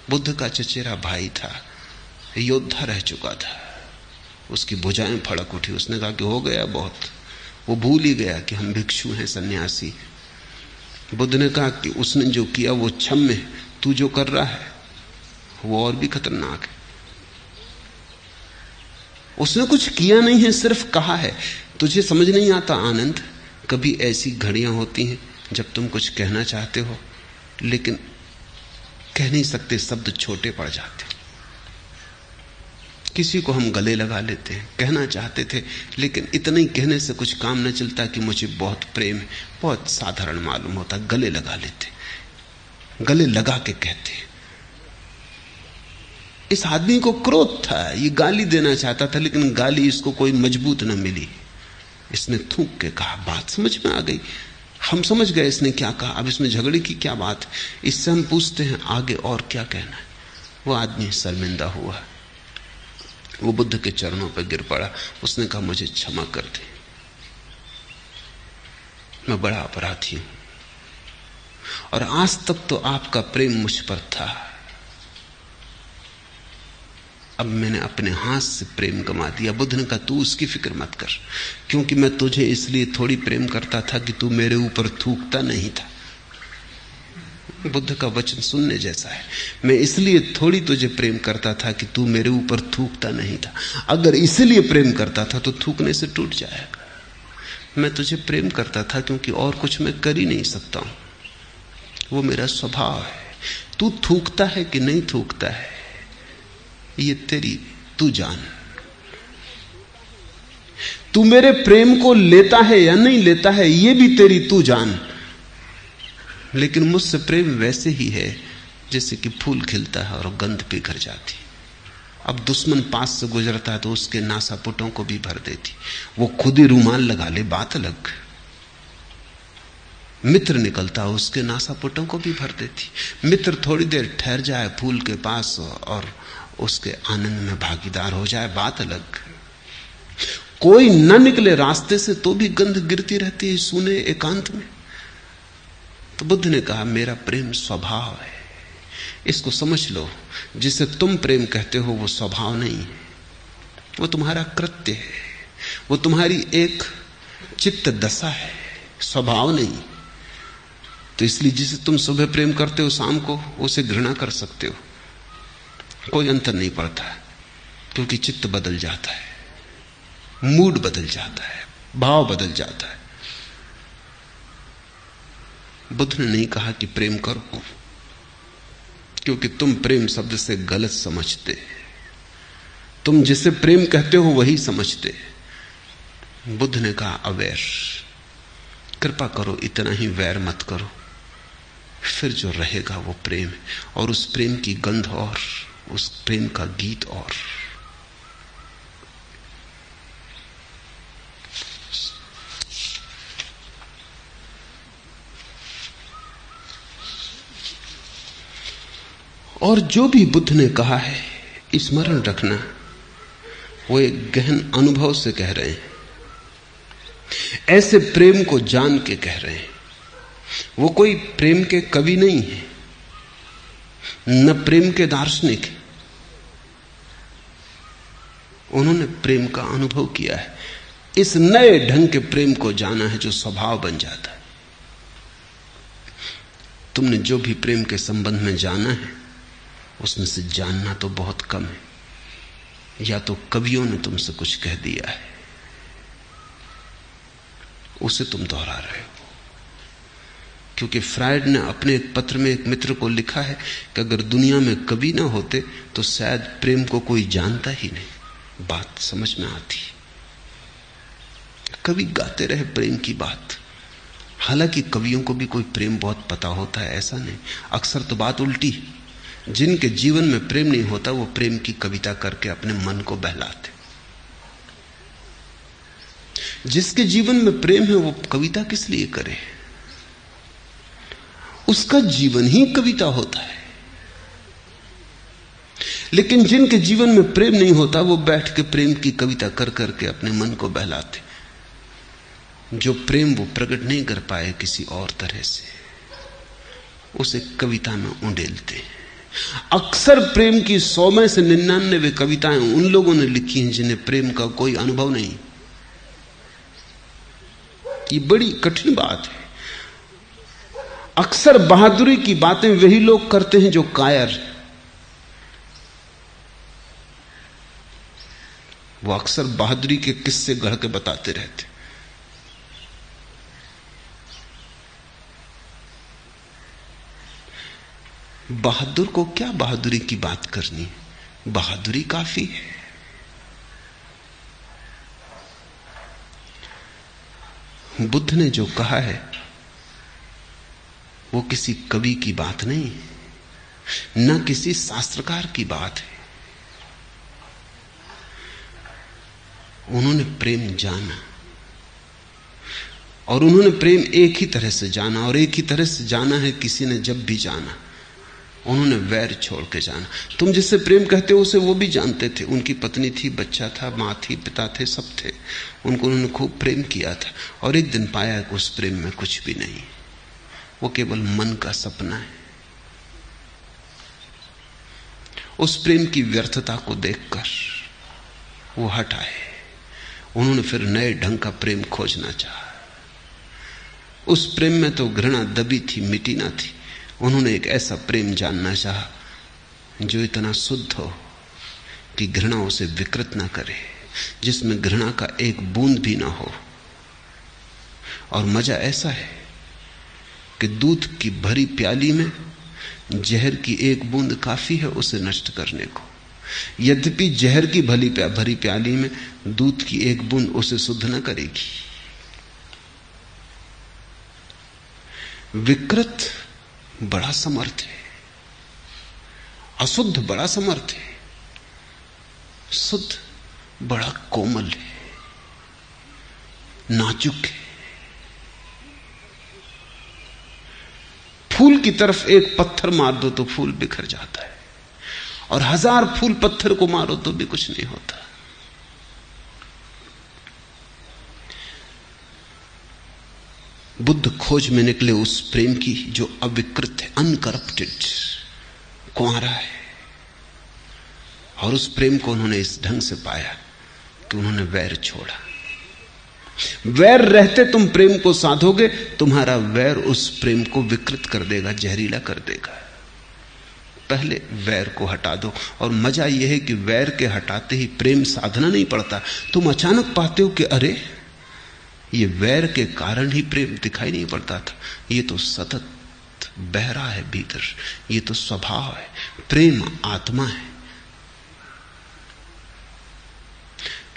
बुद्ध का चचेरा भाई था, योद्धा रह चुका था। उसकी भुजाएं फड़क उठी। उसने कहा कि हो गया बहुत। वो भूल ही गया कि हम भिक्षु हैं, सन्यासी। बुद्ध ने कहा कि उसने जो किया वो क्षम्य, तू जो कर रहा है वो और भी खतरनाक है। उसने कुछ किया नहीं है, सिर्फ कहा है। तुझे समझ नहीं आता आनंद, कभी ऐसी घड़ियां होती हैं जब तुम कुछ कहना चाहते हो लेकिन कह नहीं सकते, शब्द छोटे पड़ जाते। किसी को हम गले लगा लेते हैं, कहना चाहते थे लेकिन इतना ही कहने से कुछ काम न चलता कि मुझे बहुत प्रेम है, बहुत साधारण मालूम होता, गले लगा लेते, गले लगा के कहते। इस आदमी को क्रोध था, ये गाली देना चाहता था लेकिन गाली इसको कोई मजबूत न मिली। इसने थूक के कहा, बात समझ में आ गई, हम समझ गए इसने क्या कहा, अब इसमें झगड़े की क्या बात है। इससे हम पूछते हैं आगे और क्या कहना है। वो आदमी शर्मिंदा हुआ, वो बुद्ध के चरणों पर गिर पड़ा। उसने कहा मुझे क्षमा कर दे, मैं बड़ा अपराधी हूं और आज तक तो आपका प्रेम मुझ पर था, अब मैंने अपने हाथ से प्रेम गंवा दिया। बुद्ध ने कहा तू उसकी फिक्र मत कर, क्योंकि मैं तुझे इसलिए थोड़ी प्रेम करता था कि तू मेरे ऊपर थूकता नहीं था। बुद्ध का वचन सुनने जैसा है। मैं इसलिए थोड़ी तुझे प्रेम करता था कि तू मेरे ऊपर थूकता नहीं था। अगर इसलिए प्रेम करता था तो थूकने से टूट जाएगा। मैं तुझे प्रेम करता था क्योंकि और कुछ मैं कर ही नहीं सकता हूं, वो मेरा स्वभाव है। तू थूकता है कि नहीं थूकता है ये तेरी तू जान। तू मेरे प्रेम को लेता है या नहीं लेता है ये भी तेरी तू जान। लेकिन मुझसे प्रेम वैसे ही है जैसे कि फूल खिलता है और गंध बिखर जाती। अब दुश्मन पास से गुजरता है तो उसके नासापुटों को भी भर देती, वो खुद ही रूमाल लगा ले बात अलग। मित्र निकलता उसके नासापुटों को भी भर देती। मित्र थोड़ी देर ठहर जाए फूल के पास और उसके आनंद में भागीदार हो जाए, बात अलग। कोई न निकले रास्ते से तो भी गंध गिरती रहती है सूने एकांत में। तो बुद्ध ने कहा मेरा प्रेम स्वभाव है, इसको समझ लो। जिसे तुम प्रेम कहते हो वो स्वभाव नहीं है, वो तुम्हारा कृत्य है, वो तुम्हारी एक चित्त दशा है, स्वभाव नहीं। तो इसलिए जिसे तुम सुबह प्रेम करते हो शाम को उसे घृणा कर सकते हो, कोई अंतर नहीं पड़ता, क्योंकि चित्त बदल जाता है, मूड बदल जाता है, भाव बदल जाता है। बुद्ध ने नहीं कहा कि प्रेम करो, क्योंकि तुम प्रेम शब्द से गलत समझते, तुम जिसे प्रेम कहते हो वही समझते। बुद्ध ने कहा अवैर, कृपा करो इतना ही वैर मत करो, फिर जो रहेगा वो प्रेम है, और उस प्रेम की गंध और उस प्रेम का गीत और। और जो भी बुद्ध ने कहा है स्मरण रखना, वो एक गहन अनुभव से कह रहे हैं, ऐसे प्रेम को जान के कह रहे हैं। वो कोई प्रेम के कवि नहीं है, न प्रेम के दार्शनिक है। उन्होंने प्रेम का अनुभव किया है, इस नए ढंग के प्रेम को जाना है जो स्वभाव बन जाता है। तुमने जो भी प्रेम के संबंध में जाना है, उसमें से जानना तो बहुत कम है, या तो कवियों ने तुमसे कुछ कह दिया है, उसे तुम दोहरा रहे हो। क्योंकि फ्रायड ने अपने एक पत्र में एक मित्र को लिखा है कि अगर दुनिया में कवि ना होते तो शायद प्रेम को कोई जानता ही नहीं। बात समझ में आती, कवि गाते रहे प्रेम की बात। हालांकि कवियों को भी कोई प्रेम बहुत पता होता है, ऐसा नहीं। अक्सर तो बात उल्टी, जिनके जीवन में प्रेम नहीं होता वो प्रेम की कविता करके अपने मन को बहलाते। जिसके जीवन में प्रेम है वो कविता किस लिए करे, उसका जीवन ही कविता होता है। लेकिन जिनके जीवन में प्रेम नहीं होता वो बैठ के प्रेम की कविता कर करके अपने मन को बहलाते। जो प्रेम वो प्रकट नहीं कर पाए किसी और तरह से, उसे कविता में उंडेलते हैं। अक्सर प्रेम की 100 में से 99 कविताएं उन लोगों ने लिखी हैं जिन्हें प्रेम का कोई अनुभव नहीं। ये बड़ी कठिन बात है। अक्सर बहादुरी की बातें वही लोग करते हैं जो कायर। वो अक्सर बहादुरी के किस्से गढ़ के बताते रहते। बहादुर को क्या बहादुरी की बात करनी, बहादुरी काफी है। बुद्ध ने जो कहा है वो किसी कवि की बात नहीं, न किसी शास्त्रकार की बात है। उन्होंने प्रेम जाना, और उन्होंने प्रेम एक ही तरह से जाना, और एक ही तरह से जाना है किसी ने जब भी जाना। उन्होंने वैर छोड़ के जाना। तुम जिससे प्रेम कहते हो उसे वो भी जानते थे। उनकी पत्नी थी, बच्चा था, माँ थी, पिता थे, सब थे। उनको उन्होंने खूब प्रेम किया था, और एक दिन पाया कि उस प्रेम में कुछ भी नहीं, वो केवल मन का सपना है। उस प्रेम की व्यर्थता को देखकर वो हट आए। उन्होंने फिर नए ढंग का प्रेम खोजना चाहा। उस प्रेम में तो घृणा दबी थी, मिटी ना थी। उन्होंने एक ऐसा प्रेम जानना चाहा जो इतना शुद्ध हो कि घृणा उसे विकृत ना करे, जिसमें घृणा का एक बूंद भी ना हो। और मजा ऐसा है कि दूध की भरी प्याली में जहर की एक बूंद काफी है उसे नष्ट करने को। यद्यपि जहर की भरी प्याली में दूध की एक बूंद उसे शुद्ध न करेगी। विकृत बड़ा समर्थ है, अशुद्ध बड़ा समर्थ है, शुद्ध बड़ा कोमल है, नाजुक है। फूल की तरफ एक पत्थर मार दो तो फूल बिखर जाता है, और 1000 फूल पत्थर को मारो तो भी कुछ नहीं होता। बुद्ध खोज में निकले उस प्रेम की जो अविकृत है, अनकरप्टेड, कुंवारा है। और उस प्रेम को उन्होंने इस ढंग से पाया कि उन्होंने वैर छोड़ा। वैर रहते तुम प्रेम को साधोगे, तुम्हारा वैर उस प्रेम को विकृत कर देगा, जहरीला कर देगा। पहले वैर को हटा दो। और मजा यह है कि वैर के हटाते ही प्रेम साधना नहीं पड़ता। तुम अचानक पाते हो कि अरे ये वैर के कारण ही प्रेम दिखाई नहीं पड़ता था, ये तो सतत बह रहा है भीतर, ये तो स्वभाव है। प्रेम आत्मा है।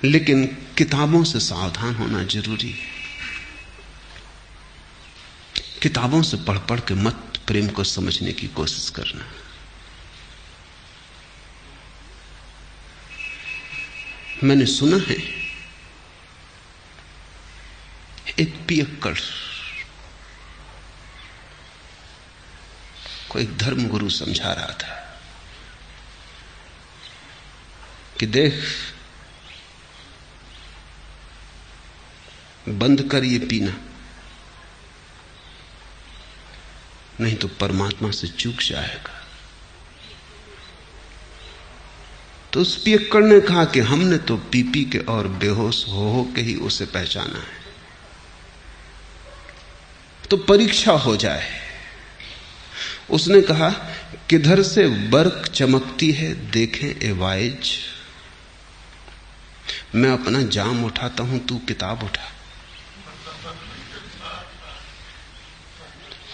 लेकिन किताबों से सावधान होना जरूरी है। किताबों से पढ़ पढ़ के मत प्रेम को समझने की कोशिश करना। मैंने सुना है एक पियक्कड़ को एक धर्म गुरु समझा रहा था कि देख, बंद कर ये पीना, नहीं तो परमात्मा से चूक जाएगा। तो उस पियक्कड़ ने कहा कि हमने तो पी पी के और बेहोश हो के ही उसे पहचाना है, तो परीक्षा हो जाए। उसने कहा, किधर से बर्क चमकती है देखें ए वाइज, मैं अपना जाम उठाता हूं, तू किताब उठा।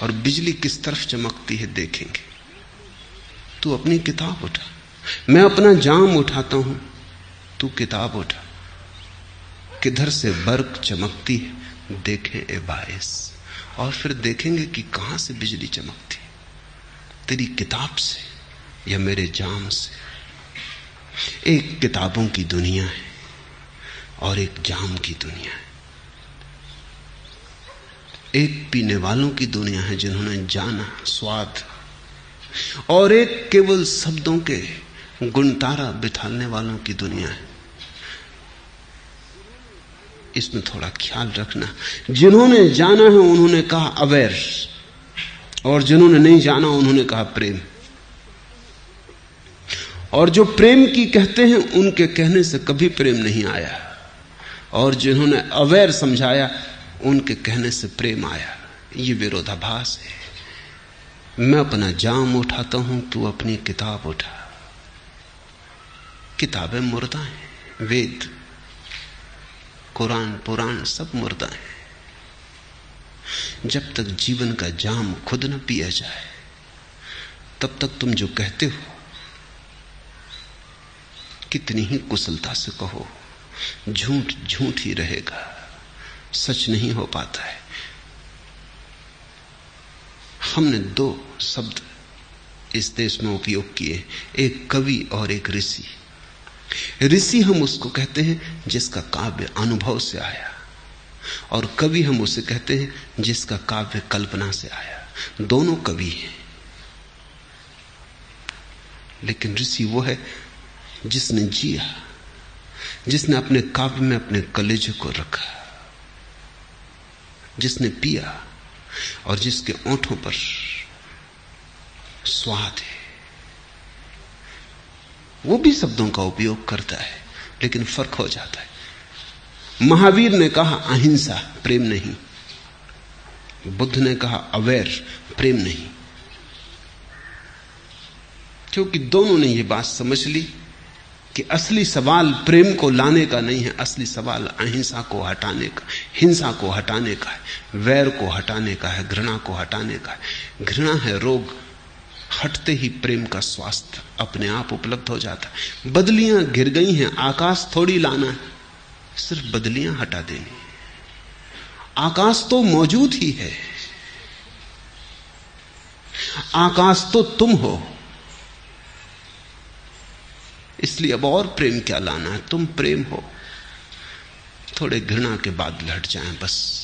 और बिजली किस तरफ चमकती है देखेंगे, तू अपनी किताब उठा। मैं अपना जाम उठाता हूं, तू किताब उठा। किधर से बर्क चमकती है देखें ए बाइस, और फिर देखेंगे कि कहां से बिजली चमकती, तेरी किताब से या मेरे जाम से। एक किताबों की दुनिया है और एक जाम की दुनिया है। एक पीने वालों की दुनिया है जिन्होंने जाना स्वाद, और एक केवल शब्दों के गुणतारा बिठाने वालों की दुनिया है। इसमें थोड़ा ख्याल रखना। जिन्होंने जाना है उन्होंने कहा अवेयर, और जिन्होंने नहीं जाना उन्होंने कहा प्रेम। और जो प्रेम की कहते हैं उनके कहने से कभी प्रेम नहीं आया, और जिन्होंने अवेयर समझाया उनके कहने से प्रेम आया। ये विरोधाभास है। मैं अपना जाम उठाता हूं, तू अपनी किताब उठा। किताबें मुर्दा हैं, वेद कुरान पुराण सब मुर्दा हैं। जब तक जीवन का जाम खुद न पिया जाए तब तक तुम जो कहते हो कितनी ही कुशलता से कहो, झूठ झूठ ही रहेगा, सच नहीं हो पाता है। हमने दो शब्द इस देश में उपयोग किए, एक कवि और एक ऋषि। ऋषि हम उसको कहते हैं जिसका काव्य अनुभव से आया, और कवि हम उसे कहते हैं जिसका काव्य कल्पना से आया। दोनों कवि हैं, लेकिन ऋषि वो है जिसने जिया, जिसने अपने काव्य में अपने कलेजे को रखा, जिसने पिया और जिसके ओंठों पर स्वाद है। वो भी शब्दों का उपयोग करता है, लेकिन फर्क हो जाता है। महावीर ने कहा अहिंसा, प्रेम नहीं। बुद्ध ने कहा अवेयर, प्रेम नहीं। क्योंकि दोनों ने ये बात समझ ली कि असली सवाल प्रेम को लाने का नहीं है, असली सवाल अहिंसा को हटाने का, हिंसा को हटाने का है, वैर को हटाने का है, घृणा को हटाने का है। घृणा है रोग, हटते ही प्रेम का स्वास्थ्य अपने आप उपलब्ध हो जाता है। बदलियां गिर गई हैं, आकाश थोड़ी लाना है, सिर्फ बदलियां हटा देनी। आकाश तो मौजूद ही है, आकाश तो तुम हो। इसलिए अब और प्रेम क्या लाना है, तुम प्रेम हो। थोड़े घृणा के बादल हट जाएं बस।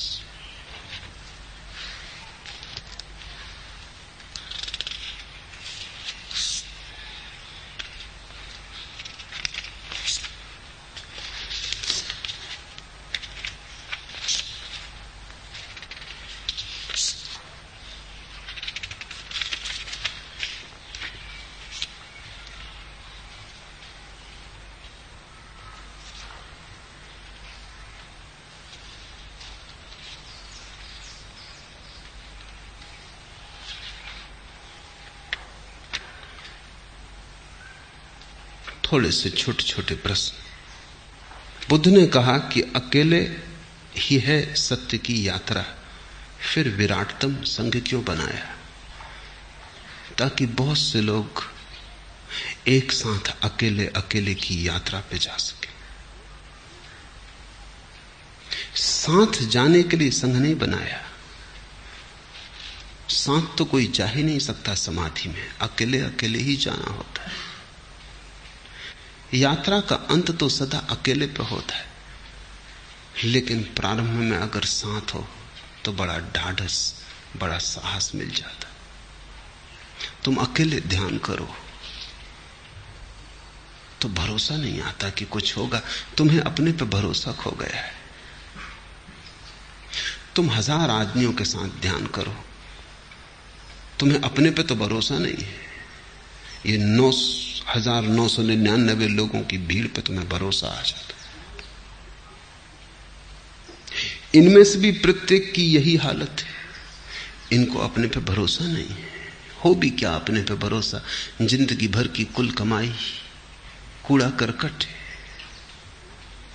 थोड़े से छोटे छोटे प्रश्न। बुद्ध ने कहा कि अकेले ही है सत्य की यात्रा, फिर विराटतम संघ क्यों बनाया? ताकि बहुत से लोग एक साथ अकेले अकेले की यात्रा पे जा सके। साथ जाने के लिए संघ नहीं बनाया। साथ तो कोई जा ही नहीं सकता समाधि में, अकेले अकेले ही जाना होता है। यात्रा का अंत तो सदा अकेले पे होता है, लेकिन प्रारंभ में अगर साथ हो तो बड़ा ढाढ़स, बड़ा साहस मिल जाता। तुम अकेले ध्यान करो, तो भरोसा नहीं आता कि कुछ होगा। तुम्हें अपने पे भरोसा खो गया है। तुम 1000 आदमियों के साथ ध्यान करो, तुम्हें अपने पे तो भरोसा नहीं है। ये 9,999 लोगों की भीड़ पे तुम्हें भरोसा आ जाता। इनमें से भी प्रत्येक की यही हालत है, इनको अपने पे भरोसा नहीं है। हो भी क्या अपने पे भरोसा, जिंदगी भर की कुल कमाई कूड़ा करकट है,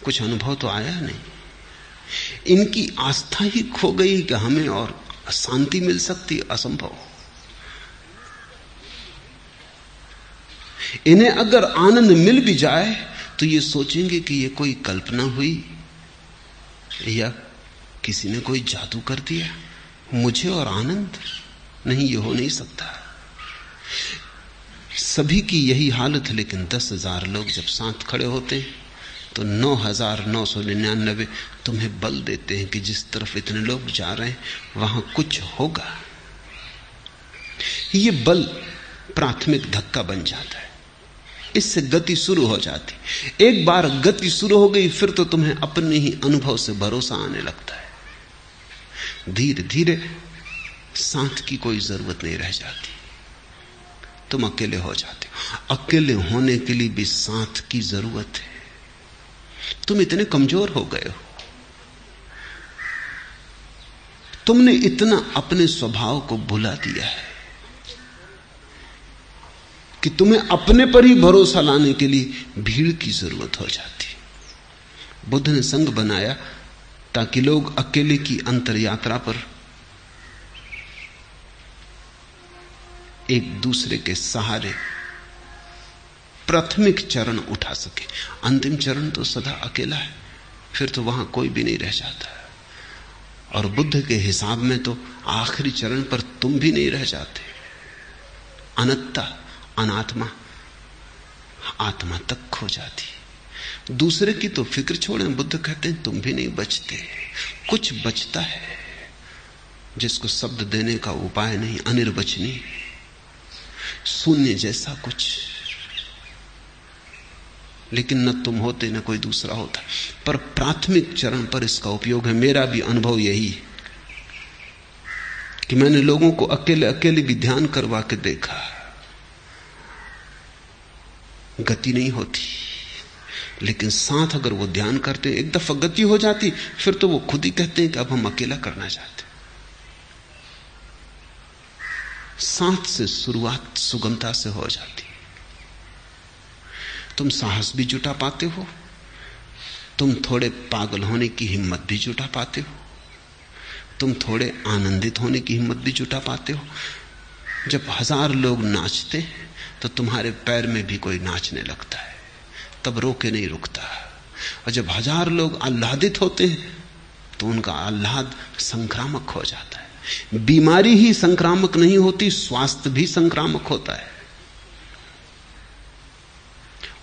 कुछ अनुभव तो आया नहीं। इनकी आस्था ही खो गई कि हमें और शांति मिल सकती, असंभव। इन्हें अगर आनंद मिल भी जाए तो ये सोचेंगे कि ये कोई कल्पना हुई या किसी ने कोई जादू कर दिया, मुझे और आनंद नहीं, ये हो नहीं सकता। सभी की यही हालत है। लेकिन 10,000 लोग जब साथ खड़े होते हैं तो 9,999 तुम्हें बल देते हैं कि जिस तरफ इतने लोग जा रहे हैं वहां कुछ होगा। ये बल प्राथमिक धक्का बन जाता है, इससे गति शुरू हो जाती। एक बार गति शुरू हो गई फिर तो तुम्हें अपने ही अनुभव से भरोसा आने लगता है। धीरे धीरे साथ की कोई जरूरत नहीं रह जाती, तुम अकेले हो जाते हो। अकेले होने के लिए भी साथ की जरूरत है। तुम इतने कमजोर हो गए हो, तुमने इतना अपने स्वभाव को भुला दिया है कि तुम्हें अपने पर ही भरोसा लाने के लिए भीड़ की जरूरत हो जाती। बुद्ध ने संघ बनाया ताकि लोग अकेले की अंतर यात्रा पर एक दूसरे के सहारे प्राथमिक चरण उठा सके। अंतिम चरण तो सदा अकेला है, फिर तो वहां कोई भी नहीं रह जाता। और बुद्ध के हिसाब में तो आखिरी चरण पर तुम भी नहीं रह जाते। अनत्ता, अनात्मा, आत्मा तक खो जाती। दूसरे की तो फिक्र छोड़ें, बुद्ध कहते हैं तुम भी नहीं बचते। कुछ बचता है जिसको शब्द देने का उपाय नहीं, अनिर्वचनीय, शून्य जैसा कुछ। लेकिन न तुम होते न कोई दूसरा होता। पर प्राथमिक चरण पर इसका उपयोग है। मेरा भी अनुभव यही है कि मैंने लोगों को अकेले अकेले भी ध्यान करवा के देखा, गति नहीं होती। लेकिन साथ अगर वो ध्यान करते, एक दफा गति हो जाती, फिर तो वो खुद ही कहते हैं कि अब हम अकेला करना चाहते। साथ से शुरुआत सुगमता से हो जाती। तुम साहस भी जुटा पाते हो, तुम थोड़े पागल होने की हिम्मत भी जुटा पाते हो, तुम थोड़े आनंदित होने की हिम्मत भी जुटा पाते हो। जब 1000 लोग नाचते हैं तो तुम्हारे पैर में भी कोई नाचने लगता है, तब रोके नहीं रुकता। और जब 1000 लोग आह्लादित होते हैं तो उनका आह्लाद संक्रामक हो जाता है। बीमारी ही संक्रामक नहीं होती, स्वास्थ्य भी संक्रामक होता है।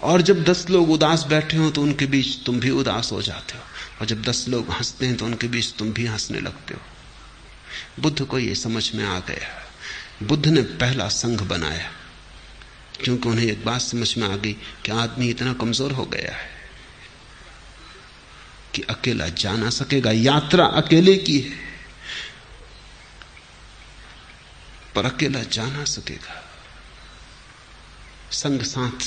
और जब 10 लोग उदास बैठे हो तो उनके बीच तुम भी उदास हो जाते हो, और जब 10 लोग हंसते हैं तो उनके बीच तुम भी हंसने लगते हो। बुद्ध को यह समझ में आ गया। बुद्ध ने पहला संघ बनाया क्योंकि उन्हें एक बात समझ में आ गई कि आदमी इतना कमजोर हो गया है कि अकेला जा ना सकेगा। यात्रा अकेले की है पर अकेला जा ना सकेगा। संग साथ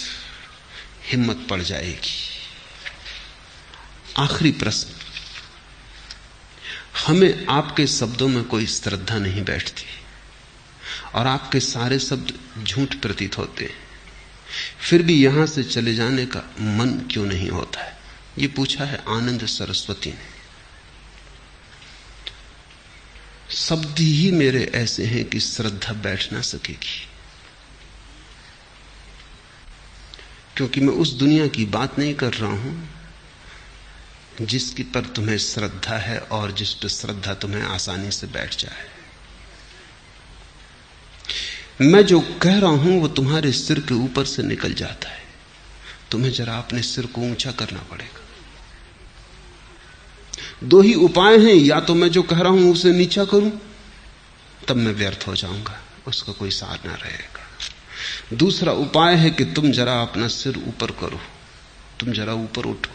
हिम्मत पड़ जाएगी। आखिरी प्रश्न, हमें आपके शब्दों में कोई श्रद्धा नहीं बैठती और आपके सारे शब्द झूठ प्रतीत होते हैं, फिर भी यहां से चले जाने का मन क्यों नहीं होता है? ये पूछा है आनंद सरस्वती ने। शब्द ही मेरे ऐसे हैं कि श्रद्धा बैठ ना सकेगी, क्योंकि मैं उस दुनिया की बात नहीं कर रहा हूं जिसकी पर तुम्हें श्रद्धा है और जिस पर श्रद्धा तुम्हें आसानी से बैठ जाए। मैं जो कह रहा हूं वो तुम्हारे सिर के ऊपर से निकल जाता है, तुम्हें जरा अपने सिर को ऊंचा करना पड़ेगा। 2 ही उपाय हैं, या तो मैं जो कह रहा हूं उसे नीचा करूं, तब मैं व्यर्थ हो जाऊंगा, उसका कोई सार ना रहेगा। दूसरा उपाय है कि तुम जरा अपना सिर ऊपर करो, तुम जरा ऊपर उठो।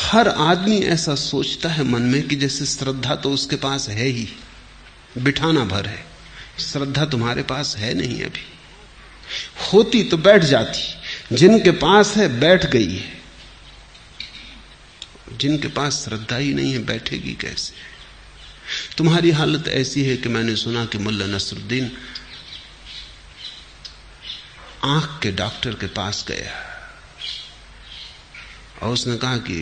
हर आदमी ऐसा सोचता है मन में कि जैसे श्रद्धा तो उसके पास है ही, बिठाना भर है। श्रद्धा तुम्हारे पास है नहीं, अभी होती तो बैठ जाती। जिनके पास है बैठ गई है, जिनके पास श्रद्धा ही नहीं है बैठेगी कैसे? तुम्हारी हालत ऐसी है कि मैंने सुना कि मुल्ला नसरुद्दीन आंख के डॉक्टर के पास गया और उसने कहा कि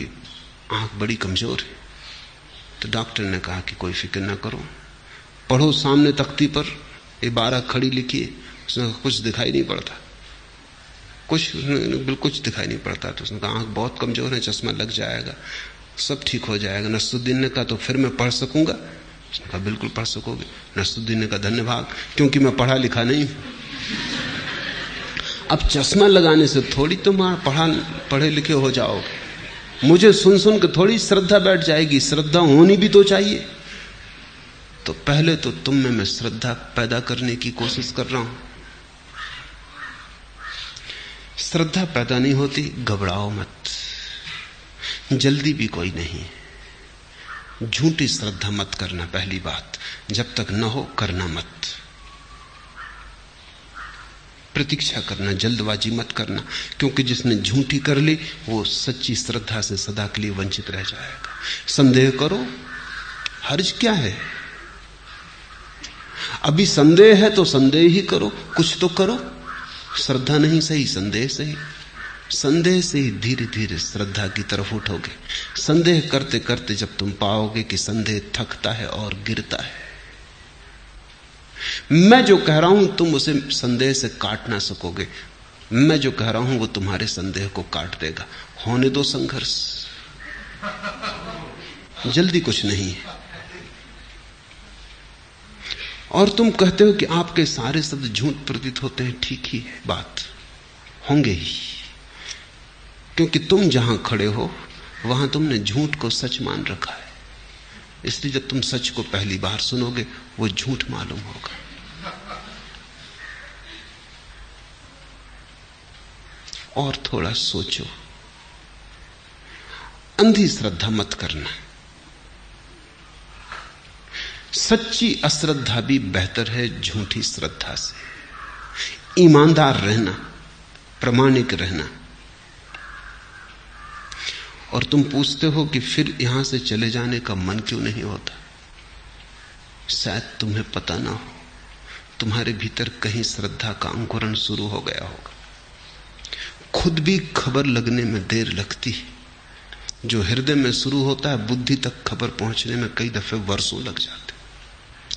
आंख बड़ी कमजोर है। तो डॉक्टर ने कहा कि कोई फिक्र ना करो, पढ़ो सामने तख्ती पर इबारत खड़ी लिखी है। उसने कहा कुछ दिखाई नहीं पड़ता, कुछ दिखाई नहीं पड़ता। तो उसने कहा आंख बहुत कमजोर है, चश्मा लग जाएगा, सब ठीक हो जाएगा। नसरुद्दीन ने कहा तो फिर मैं पढ़ सकूंगा? उसने कहा बिल्कुल पढ़ सकोगे। नसरुद्दीन ने कहा धन्यवाद, क्योंकि मैं पढ़ा लिखा नहीं। अब चश्मा लगाने से थोड़ी तुम पढ़े लिखे हो जाओगे, मुझे सुन सुन के थोड़ी श्रद्धा बैठ जाएगी। श्रद्धा होनी भी तो चाहिए। तो पहले तो तुम में मैं श्रद्धा पैदा करने की कोशिश कर रहा हूं। श्रद्धा पैदा नहीं होती, घबराओ मत, जल्दी भी कोई नहीं। झूठी श्रद्धा मत करना, पहली बात। जब तक न हो करना मत, प्रतीक्षा करना, जल्दबाजी मत करना, क्योंकि जिसने झूठी कर ली वो सच्ची श्रद्धा से सदा के लिए वंचित रह जाएगा। संदेह करो, हर्ज क्या है? अभी संदेह है तो संदेह ही करो, कुछ तो करो। श्रद्धा नहीं सही, संदेह सही। संदेह से ही धीरे धीरे श्रद्धा की तरफ उठोगे। संदेह करते करते जब तुम पाओगे कि संदेह थकता है और गिरता है, मैं जो कह रहा हूं तुम उसे संदेह से काट ना सकोगे। मैं जो कह रहा हूं वो तुम्हारे संदेह को काट देगा। होने दो संघर्ष, जल्दी कुछ नहीं है। और तुम कहते हो कि आपके सारे शब्द झूठ प्रतीत होते हैं, ठीक ही है, बात होंगे ही, क्योंकि तुम जहां खड़े हो वहां तुमने झूठ को सच मान रखा है। इसलिए जब तुम सच को पहली बार सुनोगे वो झूठ मालूम होगा। और थोड़ा सोचो, अंधी श्रद्धा मत करना। सच्ची अश्रद्धा भी बेहतर है झूठी श्रद्धा से। ईमानदार रहना, प्रामाणिक रहना। और तुम पूछते हो कि फिर यहां से चले जाने का मन क्यों नहीं होता? शायद तुम्हें पता ना हो, तुम्हारे भीतर कहीं श्रद्धा का अंकुरण शुरू हो गया होगा। खुद भी खबर लगने में देर लगती है। जो हृदय में शुरू होता है बुद्धि तक खबर पहुंचने में कई दफे वर्षों लग जाते,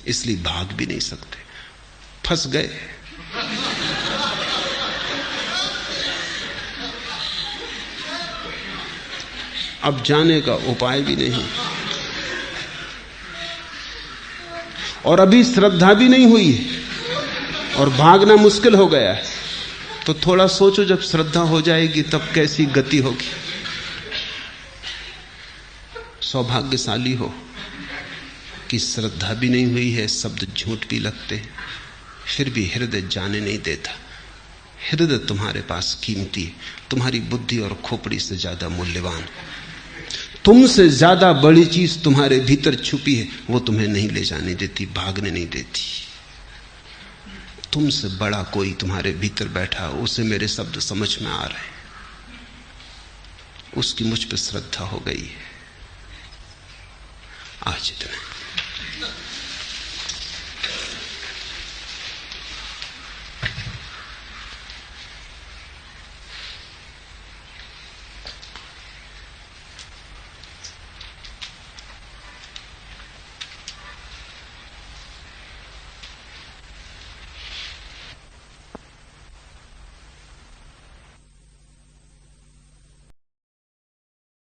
इसलिए भाग भी नहीं सकते, फंस गए। अब जाने का उपाय भी नहीं, और अभी श्रद्धा भी नहीं हुई है और भागना मुश्किल हो गया है। तो थोड़ा सोचो, जब श्रद्धा हो जाएगी तब कैसी गति होगी। सौभाग्यशाली हो कि श्रद्धा भी नहीं हुई है, शब्द झूठ भी लगते हैं, फिर भी हृदय जाने नहीं देता। हृदय तुम्हारे पास कीमती है, तुम्हारी बुद्धि और खोपड़ी से ज्यादा मूल्यवान है। तुमसे ज्यादा बड़ी चीज तुम्हारे भीतर छुपी है, वो तुम्हें नहीं ले जाने देती, भागने नहीं देती। तुमसे बड़ा कोई तुम्हारे भीतर बैठा, उसे मेरे शब्द समझ में आ रहे हैं, उसकी मुझ पर श्रद्धा हो गई है। आज इतना।